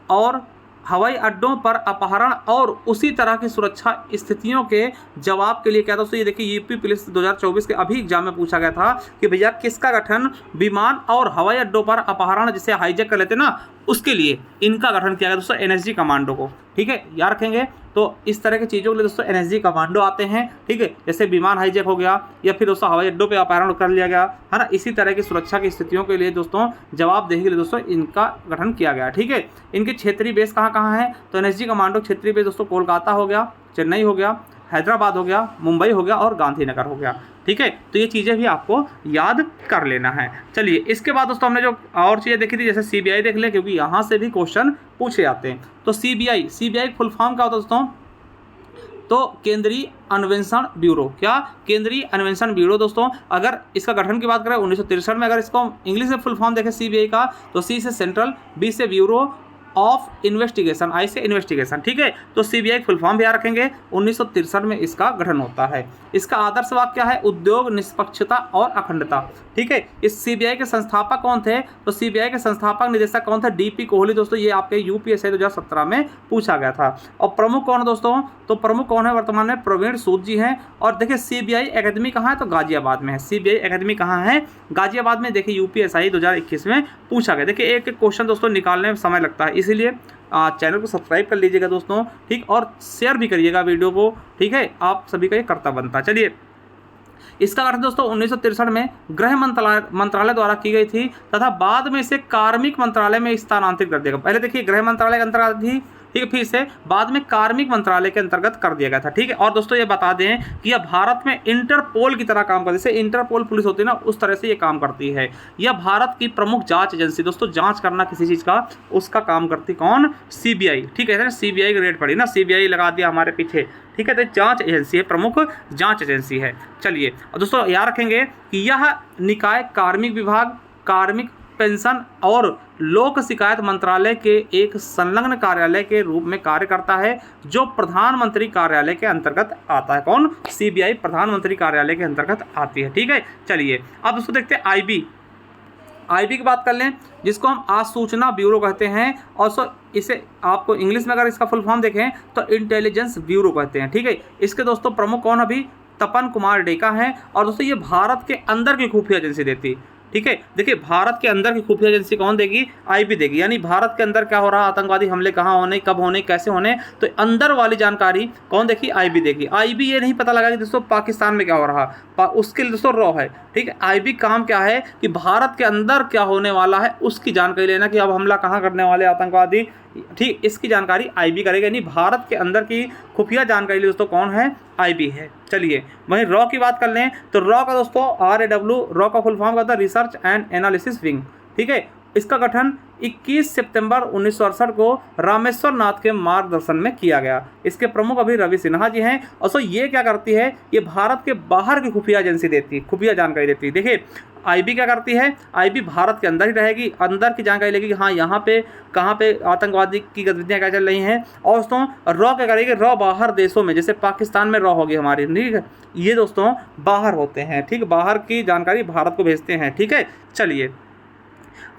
और हवाई अड्डों पर अपहरण और उसी तरह की सुरक्षा स्थितियों के जवाब के लिए क्या दोस्तों, ये देखिए यूपी पुलिस 2024 के अभी एग्जाम में पूछा गया था कि भैया किसका गठन विमान और हवाई अड्डों पर अपहरण जिसे हाईजैक कर लेते ना, उसके लिए इनका गठन किया गया दोस्तों एनएसजी कमांडो को। ठीक है, याद रखेंगे। तो इस तरह की चीज़ों के लिए दोस्तों एनएसजी कमांडो आते हैं। ठीक है, जैसे विमान हाईजैक हो गया या फिर दोस्तों हवाई अड्डों पे अपहरण कर लिया गया है ना, इसी तरह की सुरक्षा की स्थितियों के लिए दोस्तों जवाबदेही के लिए दोस्तों इनका गठन किया गया। ठीक है, इनके क्षेत्रीय बेस कहाँ कहाँ है, तो एनएसजी कमांडो क्षेत्रीय बेस दोस्तों कोलकाता हो गया, चेन्नई हो गया, हैदराबाद हो गया, मुंबई हो गया और गांधीनगर हो गया। ठीक है, तो ये चीज़ें भी आपको याद कर लेना है। चलिए इसके बाद दोस्तों हमने जो और चीज़ें देखी थी, जैसे सीबीआई देख लें, क्योंकि यहाँ से भी क्वेश्चन पूछे जाते हैं। तो सीबीआई फुल फॉर्म क्या होता है दोस्तों, तो केंद्रीय अन्वेषण ब्यूरो। क्या, केंद्रीय अन्वेषण ब्यूरो दोस्तों। अगर इसका गठन की बात करें 1963 में, अगर इसको इंग्लिश में फुल फॉर्म देखें सीबीआई का, तो सी से सेंट्रल, बी से ब्यूरो ऑफ इन्वेस्टिगेशन, आई से इन्वेस्टिगेशन। ठीक है, तो सीबीआई फुल फॉर्म भी याद रखेंगे। 1963 में इसका गठन होता है। इसका आदर्श वाक्य क्या है, उद्योग, निष्पक्षता और अखंडता। ठीक है, इस सीबीआई के संस्थापक कौन थे, तो सीबीआई के संस्थापक निदेशक कौन थे, डीपी कोहली दोस्तों। ये आपके यूपीएससी 2017 में पूछा गया था। और प्रमुख कौन है दोस्तों, तो प्रमुख कौन है वर्तमान में, प्रवीण सूद जी हैं। और देखिए सीबीआई एकेडमी कहाँ है, तो गाजियाबाद में है। सीबीआई एकेडमी कहाँ है, गाजियाबाद में। देखिए यूपीएससी 2021 में पूछा गया। देखिए एक एक क्वेश्चन दोस्तों निकालने में समय लगता है, इसीलिए चैनल को सब्सक्राइब कर लीजिएगा दोस्तों। ठीक, और शेयर भी करिएगा वीडियो को। ठीक है, आप सभी का ये कर्तव्य बनता है। चलिए इसका गठन दोस्तों 1963 में गृह मंत्रालय द्वारा की गई थी तथा बाद में इसे कार्मिक मंत्रालय में स्थानांतरित कर दिया गया। पहले देखिए गृह मंत्रालय के अंतर्गत थी, ठीक है, फिर से बाद में कार्मिक मंत्रालय के अंतर्गत कर दिया गया था। ठीक है, और दोस्तों ये बता दें कि यह भारत में इंटरपोल की तरह काम करती है, जैसे इंटरपोल पुलिस होती है ना, उस तरह से ये काम करती है। यह भारत की प्रमुख जांच एजेंसी दोस्तों, जांच करना किसी चीज़ का, उसका काम करती कौन, सीबीआई। ठीक है, सीबीआई की रेट पड़ी ना, सीबीआई लगा दिया हमारे पीछे। ठीक है, तो जांच एजेंसी है, प्रमुख जांच एजेंसी है। चलिए और दोस्तों याद रखेंगे कि यह निकाय कार्मिक विभाग, कार्मिक पेंशन और लोक शिकायत मंत्रालय के एक संलग्न कार्यालय के रूप में कार्य करता है, जो प्रधानमंत्री कार्यालय के अंतर्गत आता है। कौन, सीबीआई प्रधानमंत्री कार्यालय के अंतर्गत आती है। ठीक है, चलिए अब उसको देखते हैं आईबी की बात कर लें, जिसको हम आसूचना ब्यूरो कहते हैं। और इसे आपको इंग्लिश में अगर इसका फुल फॉर्म देखें तो इंटेलिजेंस ब्यूरो कहते हैं। ठीक है, इसके दोस्तों प्रमुख कौन अभी, तपन कुमार डेका हैं। और दोस्तों ये भारत के अंदर की खुफिया एजेंसी देती। ठीक है, देखिए भारत के अंदर की खुफिया एजेंसी कौन देगी, आईबी देगी। यानी भारत के अंदर क्या हो रहा, आतंकवादी हमले कहाँ होने, कब होने, कैसे होने, तो अंदर वाली जानकारी कौन देखी, आईबी देगी। आईबी ये नहीं पता लगा कि दोस्तों पाकिस्तान में क्या हो रहा, उसके लिए दोस्तों रॉ है। ठीक है, आईबी काम क्या है कि भारत के अंदर क्या होने वाला है उसकी जानकारी लेना, कि अब हमला कहाँ करने वाले आतंकवादी। ठीक, इसकी जानकारी आईबी करेगा। यानी भारत के अंदर की खुफिया जानकारी दोस्तों कौन है, आईबी है। चलिए वहीं रॉ की बात कर लें तो रॉ का दोस्तों RAW, रॉ का फुल फॉर्म का था रिसर्च एंड एनालिसिस विंग। ठीक है, इसका गठन 21 सितंबर 1968 को रामेश्वर नाथ के मार्गदर्शन में किया गया। इसके प्रमुख अभी रवि सिन्हा जी हैं। और ये क्या करती है, ये भारत के बाहर की खुफिया एजेंसी देती है, खुफिया जानकारी देती है। देखिए आईबी क्या करती है, आईबी भारत के अंदर ही रहेगी, अंदर की जानकारी लेगी कि हाँ यहाँ पे कहाँ पे आतंकवादी की गतिविधियाँ क्या चल रही हैं। और दोस्तों रॉ क्या करेगी, रॉ बाहर देशों में, जैसे पाकिस्तान में रॉ होगी हमारी। ठीक है, ये दोस्तों बाहर होते हैं। ठीक, बाहर की जानकारी भारत को भेजते हैं। ठीक है, चलिए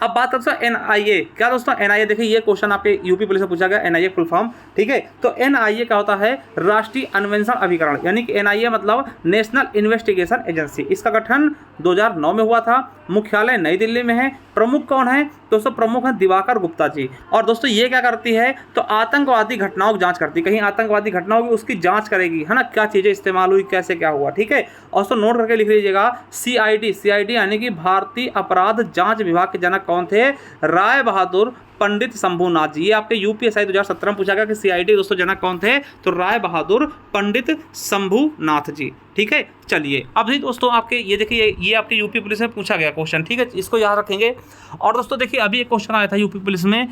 अब बात करते हैं NIA। क्या दोस्तों NIA, देखिए ये क्वेश्चन आपके यूपी पुलिस से पूछा गया, NIA फुल फॉर्म, ठीक है। तो NIA क्या होता है, राष्ट्रीय अन्वेषण अभिकरण, यानी कि NIA मतलब नेशनल इन्वेस्टिगेशन एजेंसी। इसका गठन 2009 में हुआ था, मुख्यालय नई दिल्ली में है। प्रमुख कौन है दोस्तों, प्रमुख है दिवाकर गुप्ता जी। और दोस्तों ये क्या करती है, तो आतंकवादी घटनाओं की जांच करती है, कहीं आतंकवादी घटना होगी उसकी जांच करेगी, है ना, क्या चीज़ें इस्तेमाल हुई, कैसे क्या हुआ, ठीक है। और तो नोट करके लिख लीजिएगा, CID यानी कि भारतीय अपराध जांच विभाग के जनक कौन थे, राय बहादुर पंडित शंभूनाथ जी। ये आपके UPSI 2017 में पूछा गया कि CID दोस्तों जनक कौन थे, तो राय बहादुर पंडित शंभूनाथ जी, ठीक है। चलिए अब भी दोस्तों आपके ये देखिए, ये आपके यूपी पुलिस में पूछा गया क्वेश्चन, ठीक है, इसको याद रखेंगे। और दोस्तों देखिए अभी एक क्वेश्चन आया था यूपी पुलिस में,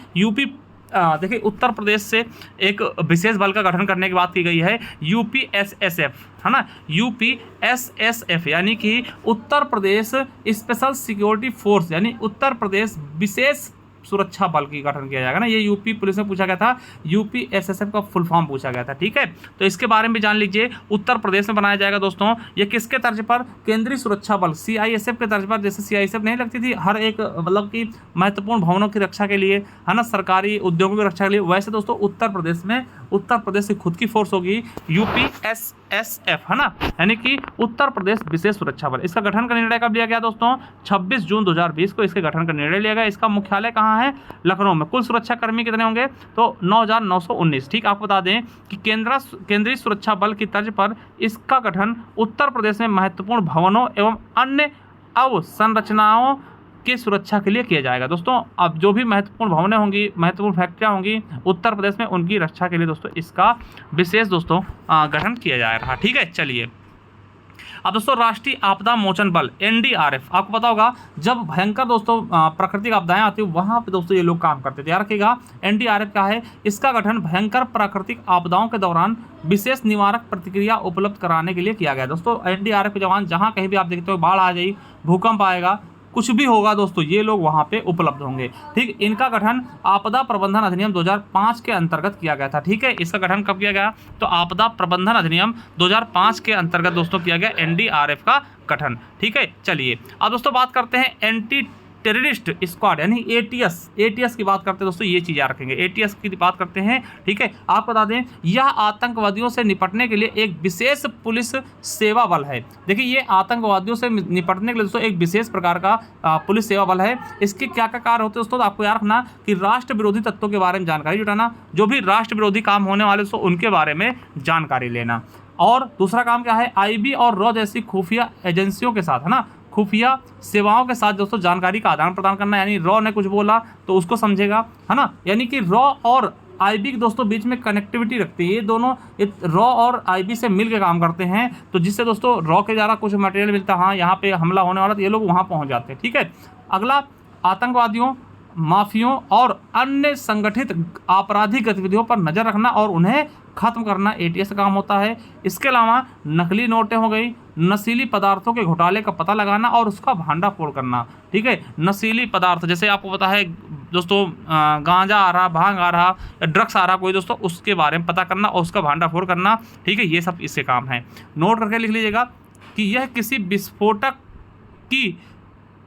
देखिए उत्तर प्रदेश से एक विशेष बल का गठन करने की बात की गई है, UPSSF, है ना, UPSSF यानी कि Uttar Pradesh special security force, यानी उत्तर प्रदेश विशेष सुरक्षा बल की गठन किया जाएगा ना। ये यूपी पुलिस में पूछा गया था, UPSSF का फुल फॉर्म पूछा गया था, ठीक है। तो इसके बारे में भी जान लीजिए, उत्तर प्रदेश में बनाया जाएगा दोस्तों। ये किसके तर्ज पर, केंद्रीय सुरक्षा बल CISF के तर्ज पर। जैसे CISF नहीं लगती थी हर एक मतलब कि महत्वपूर्ण भवनों की रक्षा के लिए, है ना, सरकारी उद्योगों की रक्षा के लिए, वैसे दोस्तों उत्तर प्रदेश की खुद की फोर्स होगी UPSSF, है ना, यानी कि उत्तर प्रदेश विशेष सुरक्षा बल। इसका गठन का निर्णय कब लिया गया दोस्तों, 26 जून 2020 को इसके गठन का निर्णय लिया गया। इसका मुख्यालय कहाँ है, लखनऊ में। कुल सुरक्षा कर्मी कितने होंगे, तो 9919, ठीक। आपको बता दें कि केंद्रीय सुरक्षा बल की तर्ज पर इसका गठन उत्तर प्रदेश में महत्वपूर्ण भवनों एवं अन्य अवसंरचनाओं की सुरक्षा के लिए किया जाएगा दोस्तों। अब जो भी महत्वपूर्ण भवनें होंगी, महत्वपूर्ण फैक्ट्रियाँ होंगी उत्तर प्रदेश में, उनकी रक्षा के लिए दोस्तों इसका विशेष दोस्तों गठन किया जा रहा, ठीक है। चलिए अब दोस्तों राष्ट्रीय आपदा मोचन बल NDRF, आपको पता होगा जब भयंकर दोस्तों प्राकृतिक आपदाएं आती है वहाँ पे दोस्तों ये लोग काम करते थे, याद रखिएगा। NDRF क्या है, इसका गठन भयंकर प्राकृतिक आपदाओं के दौरान विशेष निवारक प्रतिक्रिया उपलब्ध कराने के लिए किया गया दोस्तों। NDRF के जवान जहाँ कहीं भी आप देखते हो, बाढ़ आ जाए, भूकंप आएगा, कुछ भी होगा दोस्तों, ये लोग वहाँ पे उपलब्ध होंगे, ठीक। इनका गठन आपदा प्रबंधन अधिनियम 2005 के अंतर्गत किया गया था, ठीक है। इसका गठन कब किया गया, तो आपदा प्रबंधन अधिनियम 2005 के अंतर्गत दोस्तों किया गया NDRF का गठन, ठीक है। चलिए अब दोस्तों बात करते हैं एंटी टेररिस्ट स्क्वाड यानी ATS की बात करते हैं दोस्तों, ये चीज़ याद रखेंगे, ATS की बात करते हैं, ठीक है। आपको बता दें यह आतंकवादियों से निपटने के लिए एक विशेष पुलिस सेवा बल है। देखिए ये आतंकवादियों से निपटने के लिए दोस्तों एक विशेष प्रकार का पुलिस सेवा बल है। इसके क्या क्या कार्य होते हैं दोस्तों, तो आपको याद रखना कि राष्ट्र विरोधी तत्वों के बारे में जानकारी जुटाना, जो भी राष्ट्र विरोधी काम होने वाले दोस्तों उनके बारे में जानकारी लेना। और दूसरा काम क्या है, IB और रॉ जैसी खुफिया एजेंसियों के साथ, है ना, खुफिया सेवाओं के साथ दोस्तों जानकारी का आदान प्रदान करना, यानी रॉ ने कुछ बोला तो उसको समझेगा, है ना, यानी कि रॉ और IB के दोस्तों बीच में कनेक्टिविटी रखती है। ये दोनों रॉ और IB से मिल के काम करते हैं, तो जिससे दोस्तों रॉ के द्वारा कुछ मटेरियल मिलता है, हाँ यहाँ पे हमला होने वाला, तो ये लोग वहाँ पहुँच जाते हैं, ठीक है। अगला, आतंकवादियों, माफियों और अन्य संगठित आपराधिक गतिविधियों पर नज़र रखना और उन्हें खत्म करना ATS का काम होता है। इसके अलावा नकली नोटें हो गई, नशीली पदार्थों के घोटाले का पता लगाना और उसका भांडाफोड़ करना, ठीक है। नशीली पदार्थ जैसे आपको पता है दोस्तों, गांजा आ रहा, भांग आ रहा, ड्रग्स आ रहा कोई दोस्तों, उसके बारे में पता करना और उसका भांडाफोड़ करना, ठीक है। ये सब इससे काम है। नोट करके लिख लीजिएगा कि यह किसी विस्फोटक की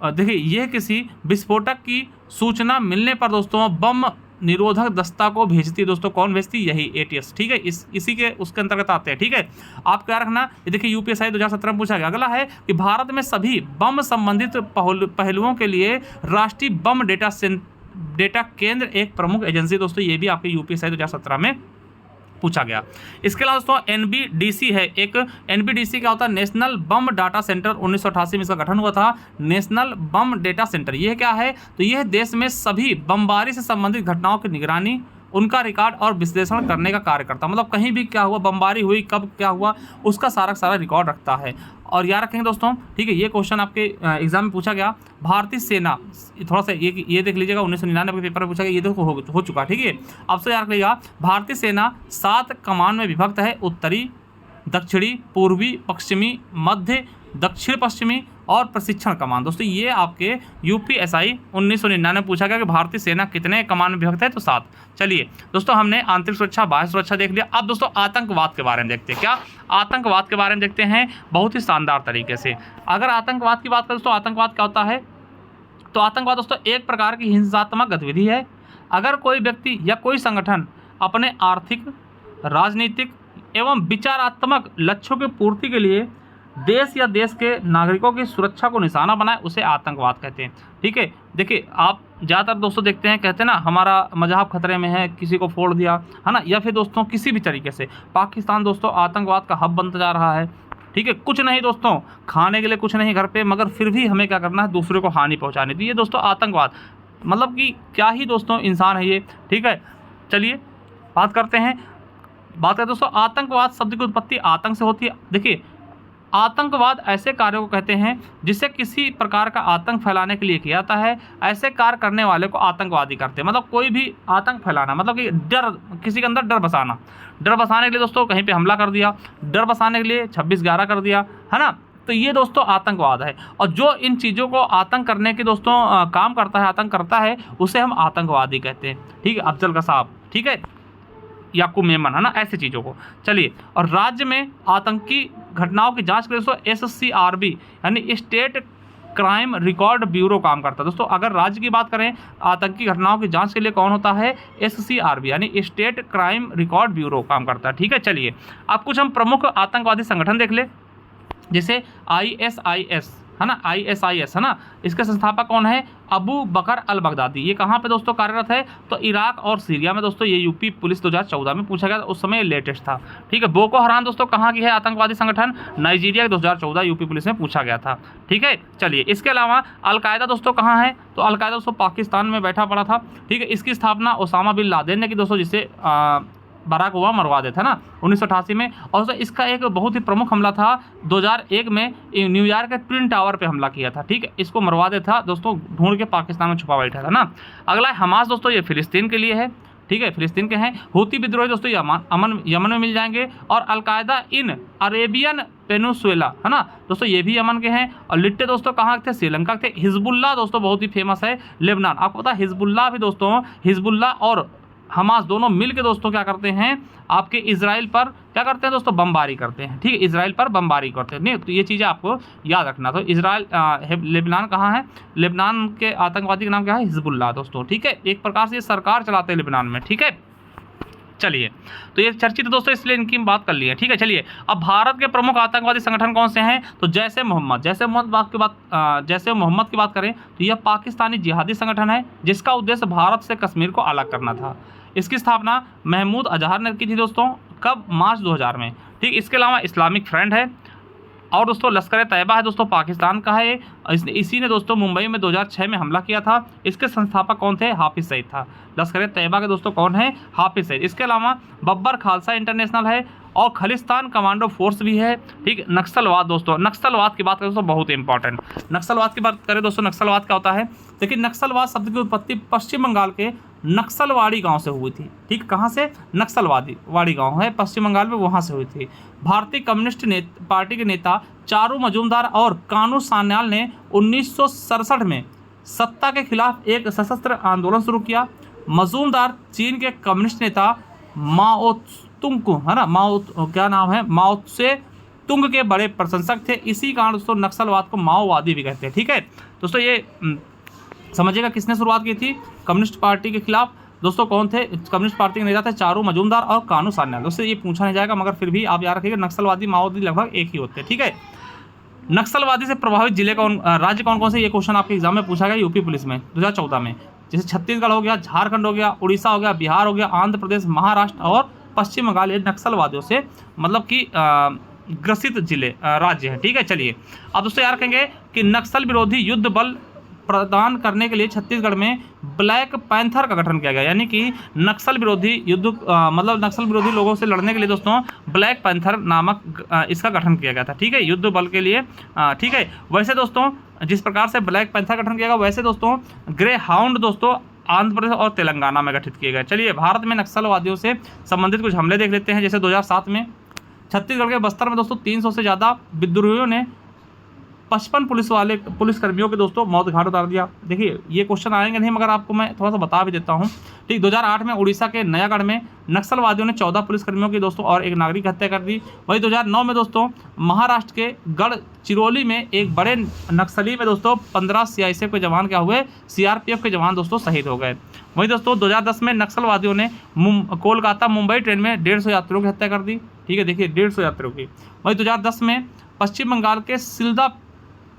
देखिए यह किसी विस्फोटक की सूचना मिलने पर दोस्तों बम निरोधक दस्ता को भेजती है दोस्तों। कौन भेजती, यही ATS, ठीक है। इसी के उसके अंतर्गत आते हैं, ठीक है। आप क्या रखना, ये देखिए UPSI 2017 में पूछा गया। अगला है कि भारत में सभी बम संबंधित पहलुओं के लिए राष्ट्रीय बम डेटा केंद्र एक प्रमुख एजेंसी दोस्तों, ये भी आपके UPSI 2017 में पूछा गया। इसके अलावा दोस्तों NBDC है एक। NBDC क्या होता है, नेशनल बम डाटा सेंटर, 1988 में इसका गठन हुआ था, नेशनल बम डेटा सेंटर। यह क्या है, तो यह देश में सभी बमबारी से संबंधित घटनाओं की निगरानी, उनका रिकॉर्ड और विश्लेषण करने का कार्य करता है। मतलब कहीं भी क्या हुआ, बमबारी हुई, कब क्या हुआ, उसका सारा रिकॉर्ड रखता है। और याद रखेंगे दोस्तों, ठीक है, ये क्वेश्चन आपके एग्जाम में पूछा गया। भारतीय सेना, थोड़ा सा ये देख लीजिएगा, 1999 के पेपर में पूछा गया, ये देखो हो चुका, ठीक है। अब से याद रख लीजिएगा, भारतीय सेना 7 कमान में विभक्त है, उत्तरी, दक्षिणी, पूर्वी, पश्चिमी, मध्य, दक्षिण पश्चिमी और प्रशिक्षण कमान। दोस्तों ये आपके UPSI 1999 पूछा गया कि भारतीय सेना कितने कमान में विभक्त है, तो 7। चलिए दोस्तों, हमने आंतरिक सुरक्षा, बाह्य सुरक्षा देख लिया। अब दोस्तों आतंकवाद के बारे में देखते हैं। क्या आतंकवाद के बारे में देखते हैं बहुत ही शानदार तरीके से। अगर आतंकवाद की बात करें तो आतंकवाद क्या होता है, तो आतंकवाद दोस्तों एक प्रकार की हिंसात्मक गतिविधि है। अगर कोई व्यक्ति या कोई संगठन अपने आर्थिक, राजनीतिक एवं विचारात्मक लक्ष्यों की पूर्ति के लिए देश या देश के नागरिकों की सुरक्षा को निशाना बनाए, उसे आतंकवाद कहते हैं। ठीक है, देखिए आप ज़्यादातर दोस्तों देखते हैं, कहते हैं ना हमारा मजहब खतरे में है, किसी को फोड़ दिया है ना, या फिर दोस्तों किसी भी तरीके से पाकिस्तान दोस्तों आतंकवाद का हब बनता जा रहा है। ठीक है, कुछ नहीं दोस्तों, खाने के लिए कुछ नहीं घर पे, मगर फिर भी हमें क्या करना है, दूसरे को हानि पहुंचानी थी। ये दोस्तों आतंकवाद, मतलब कि क्या ही दोस्तों इंसान है ये। ठीक है, चलिए बात करते हैं दोस्तों आतंकवाद शब्द की उत्पत्ति आतंक से होती है। देखिए आतंकवाद ऐसे कार्यों को कहते हैं जिससे किसी प्रकार का आतंक फैलाने के लिए किया जाता है। ऐसे कार्य करने वाले को आतंकवादी करते हैं। मतलब कोई भी आतंक फैलाना, मतलब कि डर, किसी के अंदर डर बसाना। डर बसाने के लिए दोस्तों कहीं पे हमला कर दिया, डर बसाने के लिए 26/11 कर दिया, है ना, तो ये दोस्तों आतंकवाद है। और जो इन चीज़ों को आतंक करने के दोस्तों काम करता है, आतंक करता है, उसे हम आतंकवादी कहते हैं। ठीक है, अफजल कसाब, ठीक है, याकूब मेमन, है ना, ऐसी चीज़ों को। चलिए, और राज्य में आतंकी घटनाओं की जांच के लिए दोस्तों SCRB यानी स्टेट क्राइम रिकॉर्ड ब्यूरो काम करता है। दोस्तों अगर राज्य की बात करें आतंकी घटनाओं की जांच के लिए कौन होता है, SCRB यानी स्टेट क्राइम रिकॉर्ड ब्यूरो काम करता है। ठीक है, चलिए अब कुछ हम प्रमुख आतंकवादी संगठन देख ले, जैसे ISIS, है ना, ISIS, है ना, इसके संस्थापक कौन है, अबू बकर अल बगदादी। ये कहाँ पे दोस्तों कार्यरत है, तो इराक और सीरिया में दोस्तों। ये यूपी पुलिस 2014 में पूछा गया, उस समय लेटेस्ट था। ठीक है, बोको हराम दोस्तों कहाँ की है आतंकवादी संगठन, नाइजीरिया 2014 यूपी पुलिस में पूछा गया था। ठीक है, चलिए इसके अलावा अलकायदा दोस्तों कहाँ है, तो अलकायदा दोस्तों पाकिस्तान में बैठा पड़ा था। ठीक है, इसकी स्थापना ओसामा बिन लादेन ने की दोस्तों, जिसे बराक ओबामा मरवा देता ना 1988 में। और दोस्तों इसका एक बहुत ही प्रमुख हमला था 2001 में, न्यूयॉर्क के ट्विन टावर पे हमला किया था। ठीक है, इसको मरवा देता दोस्तों, ढूंढ के पाकिस्तान में छुपा बैठा था ना। अगला है हमास दोस्तों, ये फिलिस्तीन के लिए है। ठीक है, फिलिस्तीन के हैं। हूती विद्रोही दोस्तों यमन में मिल जाएंगे। और अलकायदा इन अरेबियन पेनिनसुला, है ना दोस्तों, ये भी यमन के हैं। और लिट्टे दोस्तों कहाँ थे, श्रीलंका के थे। हिजबुल्लाह दोस्तों बहुत ही फेमस है, लेबनान। आपको पता है हिजबुल्लाह भी दोस्तों, हिजबुल्लाह और हमास दोनों मिलके दोस्तों क्या करते हैं, आपके इजराइल पर क्या करते हैं दोस्तों, बमबारी करते हैं। ठीक है, इजराइल पर बमबारी करते हैं। नहीं तो ये चीज़ें आपको याद रखना। तो इजराइल, लेबनान कहाँ है, लेबनान के आतंकवादी का नाम क्या है, हिजबुल्लाह दोस्तों। ठीक है, एक प्रकार से ये सरकार चलाते हैं लेबनान में। ठीक है, चलिए तो ये चर्चित दोस्तों, इसलिए इनकी बात कर ली है। ठीक है, चलिए अब भारत के प्रमुख आतंकवादी संगठन कौन से हैं, तो जैश ए मोहम्मद की बात करें तो यह पाकिस्तानी जिहादी संगठन है, जिसका उद्देश्य भारत से कश्मीर को अलग करना था। इसकी स्थापना महमूद अजहर ने की थी दोस्तों, कब, मार्च 2000 में। ठीक, इसके अलावा इस्लामिक फ्रंट है। और दोस्तों लश्कर तैयबा है दोस्तों, पाकिस्तान का है। इसी ने दोस्तों मुंबई में 2006 में हमला किया था। इसके संस्थापक कौन थे, हाफिज सईद था। लश्कर तैयबा के दोस्तों कौन है, हाफिज सईद। इसके अलावा बब्बर खालसा इंटरनेशनल है और खलिस्तान कमांडो फोर्स भी है। ठीक, नक्सलवाद दोस्तों, नक्सलवाद की बात करें दोस्तों, बहुत इंपॉर्टेंट। नक्सलवाद की बात करें दोस्तों, नक्सलवाद क्या होता है, देखिए नक्सलवाद शब्द की उत्पत्ति पश्चिम बंगाल के नक्सलवाड़ी गांव से हुई थी। ठीक, कहाँ से, नक्सलवाड़ी गांव है पश्चिम बंगाल में, वहाँ से हुई थी। भारतीय कम्युनिस्ट पार्टी के नेता चारू मजूमदार और कानू सान्याल ने 1967 में सत्ता के खिलाफ एक सशस्त्र आंदोलन शुरू किया। मजूमदार चीन के कम्युनिस्ट नेता माओ तुंग को, है ना, माओ से तुंग के बड़े प्रशंसक थे। इसी कारण दोस्तों नक्सलवाद को माओवादी भी कहते हैं। ठीक है दोस्तों, ये समझिएगा किसने शुरुआत की थी, कम्युनिस्ट पार्टी के खिलाफ दोस्तों कौन थे, कम्युनिस्ट पार्टी के नेता थे चारू मजूमदार और कानू सान्याल। दोस्तों ये पूछा नहीं जाएगा, मगर फिर भी आप याद रखिएगा नक्सलवादी माओवादी लगभग एक ही होते हैं। ठीक है, नक्सलवादी से प्रभावित जिले कौन, राज्य कौन कौन से, ये क्वेश्चन आपके एग्जाम में पूछा गया यूपी पुलिस में 2014 में। जैसे छत्तीसगढ़ हो गया, झारखंड हो गया, उड़ीसा हो गया, बिहार हो गया, आंध्र प्रदेश, महाराष्ट्र और पश्चिम बंगाल, ये नक्सलवादियों से मतलब कि ग्रसित जिले राज्य है। ठीक है, चलिए अब दोस्तों याद रखेंगे कि नक्सल विरोधी युद्ध बल प्रदान करने के लिए छत्तीसगढ़ में ब्लैक पैंथर का गठन किया गया। यानी कि नक्सल विरोधी युद्ध मतलब नक्सल विरोधी लोगों से लड़ने के लिए दोस्तों ब्लैक पैंथर नामक इसका गठन किया गया था। ठीक है, युद्ध बल के लिए। ठीक है, वैसे दोस्तों जिस प्रकार से ब्लैक पैंथर गठन किया गया, वैसे दोस्तों ग्रे हाउंड दोस्तों आंध्र प्रदेश और तेलंगाना में गठित किए गए। चलिए भारत में नक्सलवादियों से संबंधित कुछ हमले देख लेते हैं। जैसे 2007 में छत्तीसगढ़ के बस्तर में दोस्तों 300 से ज़्यादा विद्रोहियों ने 55 पुलिसकर्मियों के दोस्तों मौत घाट उतार दिया। देखिए ये क्वेश्चन आएंगे नहीं, मगर आपको मैं थोड़ा सा बता भी देता हूँ। ठीक, 2008 में उड़ीसा के नयागढ़ में नक्सलवादियों ने 14 पुलिसकर्मियों की दोस्तों और एक नागरिक की हत्या कर दी। वहीं 2009 में दोस्तों महाराष्ट्र के गढ़चिरौली में एक बड़े नक्सली में दोस्तों 15 सीआईएसएफ के जवान क्या हुए, सीआरपीएफ के जवान दोस्तों शहीद हो गए। वहीं दोस्तों 2010 में नक्सलवादियों ने कोलकाता मुंबई ट्रेन में 150 यात्रियों की हत्या कर दी। ठीक है, देखिए 150 यात्रियों की। वहीं 2010 में पश्चिम बंगाल के सिलदा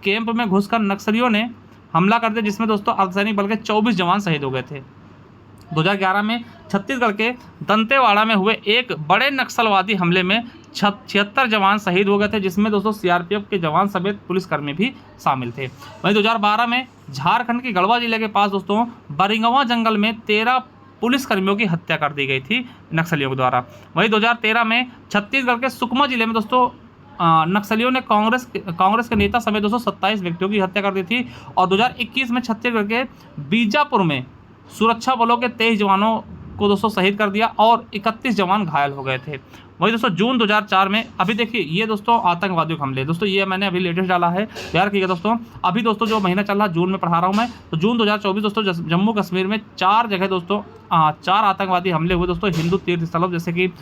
कैंप में घुसकर नक्सलियों ने हमला कर दिया, जिसमें दोस्तों अर्धसैनिक बल के 24 जवान शहीद हो गए थे। 2011 में छत्तीसगढ़ के दंतेवाड़ा में हुए एक बड़े नक्सलवादी हमले में 76 जवान शहीद हो गए थे, जिसमें दोस्तों सीआरपीएफ के जवान समेत पुलिसकर्मी भी शामिल थे। वहीं 2012 में झारखंड के गढ़वा जिले के पास दोस्तों बरिंगवा जंगल में 13 पुलिसकर्मियों की हत्या कर दी गई थी नक्सलियों के द्वारा। वहीं 2013 में छत्तीसगढ़ के सुकमा जिले में दोस्तों नक्सलियों ने कांग्रेस के नेता समेत 227 व्यक्तियों की हत्या कर दी थी। और 2021 में छत्तीसगढ़ के बीजापुर में सुरक्षा बलों के 23 जवानों को दोस्तों शहीद कर दिया और 31 जवान घायल हो गए थे। वही दोस्तों जून 2004 में, अभी देखिए ये दोस्तों आतंकवादियों के हमले दोस्तों, ये मैंने अभी लेटेस्ट डाला है, तैयार किया दोस्तों। अभी दोस्तों जो महीना चल रहा है जून में पढ़ा रहा हूँ मैं, तो जून 2024 दोस्तों जम्मू कश्मीर में 4 जगह दोस्तों 4 आतंकवादी हमले हुए दोस्तों हिंदू तीर्थ स्थलों, जैसे कि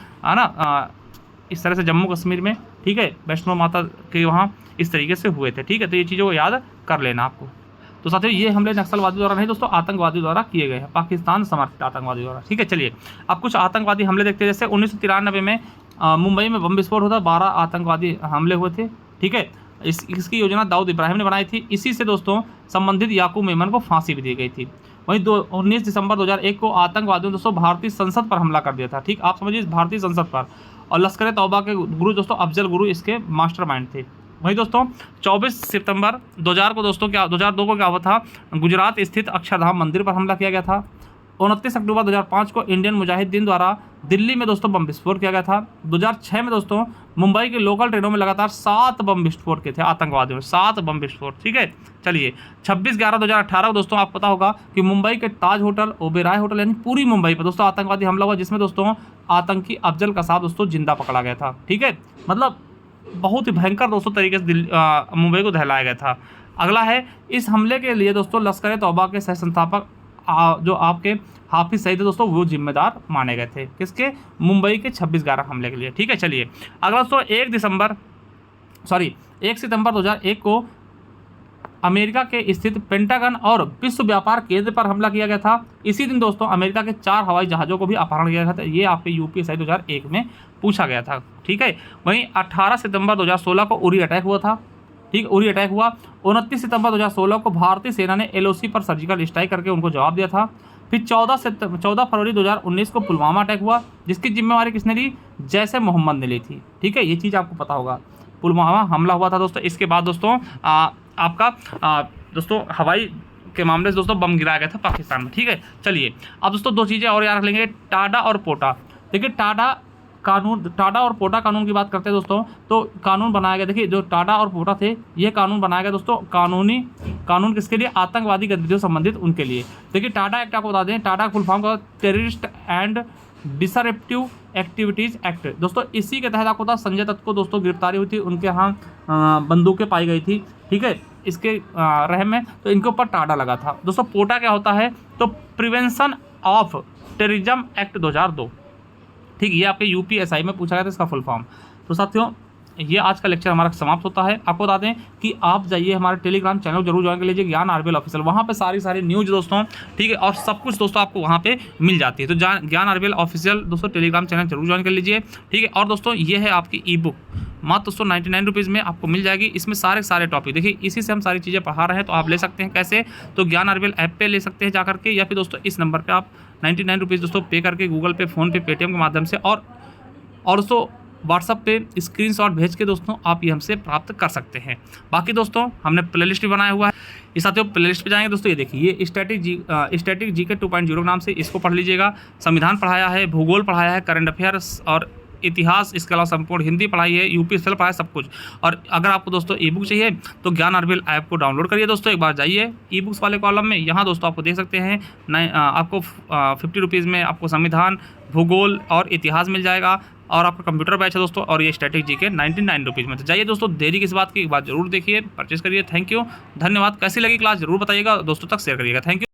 इस तरह से जम्मू कश्मीर में, ठीक है, वैष्णो माता के वहाँ इस तरीके से हुए थे। ठीक है, तो ये चीज़ों को याद कर लेना आपको। तो साथियों ये हमले नक्सलवादी द्वारा नहीं दोस्तों, आतंकवादी द्वारा किए गए हैं, पाकिस्तान समर्थित आतंकवादी द्वारा। ठीक है, चलिए अब कुछ आतंकवादी हमले देखते हैं। जैसे 1993 में मुंबई में बम विस्फोट होता, 12 आतंकवादी हमले हुए थे। ठीक है, इसकी योजना दाऊद इब्राहिम ने बनाई थी। इसी से दोस्तों संबंधित याकूब मेमन को फांसी भी दी गई थी। वहीं 19 दिसंबर 2001 को आतंकवादियों ने दोस्तों भारतीय संसद पर हमला कर दिया था। ठीक, आप समझिए भारतीय संसद पर, और लश्कर तौबा के गुरु दोस्तों अफजल गुरु इसके मास्टरमाइंड थे। वहीं दोस्तों 24 सितंबर 2000 को दोस्तों 2002 को क्या हुआ था, गुजरात स्थित अक्षरधाम मंदिर पर हमला किया गया था। 29 अक्टूबर 2005 को इंडियन मुजाहिदीन द्वारा दिल्ली में दोस्तों बम विस्फोट किया गया था। 2006 में दोस्तों मुंबई के लोकल ट्रेनों में लगातार 7 बम विस्फोट किए थे आतंकवादियों ने, 7 बम विस्फोट। ठीक है, चलिए 26/11/2018 को दोस्तों आपको पता होगा कि मुंबई के ताज होटल, ओबेराय होटल, यानी पूरी मुंबई पर दोस्तों आतंकवादी हमला हुआ, जिसमें दोस्तों आतंकी अफजल कसाब दोस्तों जिंदा पकड़ा गया था। ठीक है, मतलब बहुत ही भयंकर दोस्तों तरीके से मुंबई को दहलाया गया था। अगला है, इस हमले के लिए दोस्तों लश्कर तौबा के सह संस्थापक जो आपके हाफिज सईद दोस्तों वो जिम्मेदार माने गए थे, किसके, मुंबई के 26/11 हमले के लिए। ठीक है, चलिए अगला दोस्तों 1 सितंबर 2001 को अमेरिका के स्थित पेंटागन और विश्व व्यापार केंद्र पर हमला किया गया था। इसी दिन दोस्तों अमेरिका के 4 हवाई जहाज़ों को भी अपहरण किया गया था। ये आपके यूपीएसआई 2001 में पूछा गया था। ठीक है, वहीं 18 सितंबर 2016 को उरी अटैक हुआ था। ठीक, उरी अटैक हुआ। 29 सितंबर 2016 को भारतीय सेना ने एलओसी पर सर्जिकल स्ट्राइक करके उनको जवाब दिया था। फिर 14 फरवरी 2019 को पुलवामा अटैक हुआ, जिसकी जिम्मेवारी किसने ली, जैश ए मोहम्मद ने ली थी। ठीक है, ये चीज़ आपको पता होगा, पुलवामा हमला हुआ था दोस्तों। इसके बाद दोस्तों आपका दोस्तों हवाई के मामले से दोस्तों बम गिराया गया था पाकिस्तान में। ठीक है, चलिए अब दोस्तों 2 चीज़ें और याद रख लेंगे, टाडा और पोटा। देखिए टाडा और पोटा कानून की बात करते हैं दोस्तों, तो कानून बनाया गया। देखिए जो टाडा और पोटा थे, ये कानून बनाया गया दोस्तों, कानून किसके लिए, आतंकवादी गतिविधियों संबंधित उनके लिए। देखिए टाडा एक्ट आपको बता दें, टाडा फुल फॉर्म का terrorist and disruptive activities act दोस्तों। इसी के तहत आपको पता संजय दत्त को दोस्तों गिरफ्तारी हुई थी, उनके यहाँ बंदूकें पाई गई थी। ठीक है, इसके रहम में तो इनके ऊपर टाडा लगा था दोस्तों। पोटा क्या होता है, तो प्रिवेंशन ऑफ टेररिज्म एक्ट 2002। ठीक, ये आपके यूपीएसआई में पूछा गया था इसका फुल फॉर्म। तो साथियों ये आज का लेक्चर हमारा समाप्त होता है। आपको बता दें कि आप जाइए हमारे टेलीग्राम चैनल जरूर ज्वाइन कर लीजिए, ज्ञान आरबीएल ऑफिशियल, वहाँ पे सारी न्यूज़ दोस्तों, ठीक है, और सब कुछ दोस्तों आपको वहाँ पे मिल जाती है। तो ज्ञान आरबीएल ऑफिशियल दोस्तों टेलीग्राम चैनल जरूर ज्वाइन कर लीजिए। ठीक है, और दोस्तों ये है आपकी ई बुक, मात्र दोस्तों 99 रुपीज़ में आपको मिल जाएगी। इसमें सारे टॉपिक देखिए, इसी से हम सारी चीज़ें पढ़ा रहे हैं। तो आप ले सकते हैं कैसे, तो ज्ञान आरबीएल ऐप पे ले सकते हैं जा करके, या फिर दोस्तों इस नंबर पे आप 99 रुपीज़ दोस्तों पे करके गूगल पे, फ़ोन पे, पेटीएम के माध्यम से, और दोस्तों व्हाट्सअप पे स्क्रीनशॉट भेज के दोस्तों आप ये हमसे प्राप्त कर सकते हैं। बाकी दोस्तों हमने प्लेलिस्ट भी बनाया हुआ है, इस साथियों प्लेलिस्ट पे जाएंगे दोस्तों, ये देखिए ये स्टैटिक जीके 2.0 नाम से इसको पढ़ लीजिएगा। संविधान पढ़ाया है, भूगोल पढ़ाया है, करंट अफेयर्स और इतिहास, इसके अलावा संपूर्ण हिंदी पढ़ाई है, यूपीएसएल पढ़ाई, सब कुछ। और अगर आपको दोस्तों ई बुक चाहिए तो ज्ञान आरबीएल ऐप को डाउनलोड करिए दोस्तों, एक बार जाइए ई बुक्स वाले कॉलम में, यहाँ दोस्तों आपको देख सकते हैं आपको 50 रुपीज़ में आपको संविधान, भूगोल और इतिहास मिल जाएगा। और आपका कंप्यूटर बैच है दोस्तों, और ये स्टैटिक जीके 99 रुपीज़ में। तो जाइए दोस्तों, देरी किस बात की, एक बात जरूर देखिए, परचेस करिए। थैंक यू, धन्यवाद। कैसी लगी क्लास जरूर बताइएगा, दोस्तों तक शेयर करिएगा। Thank you.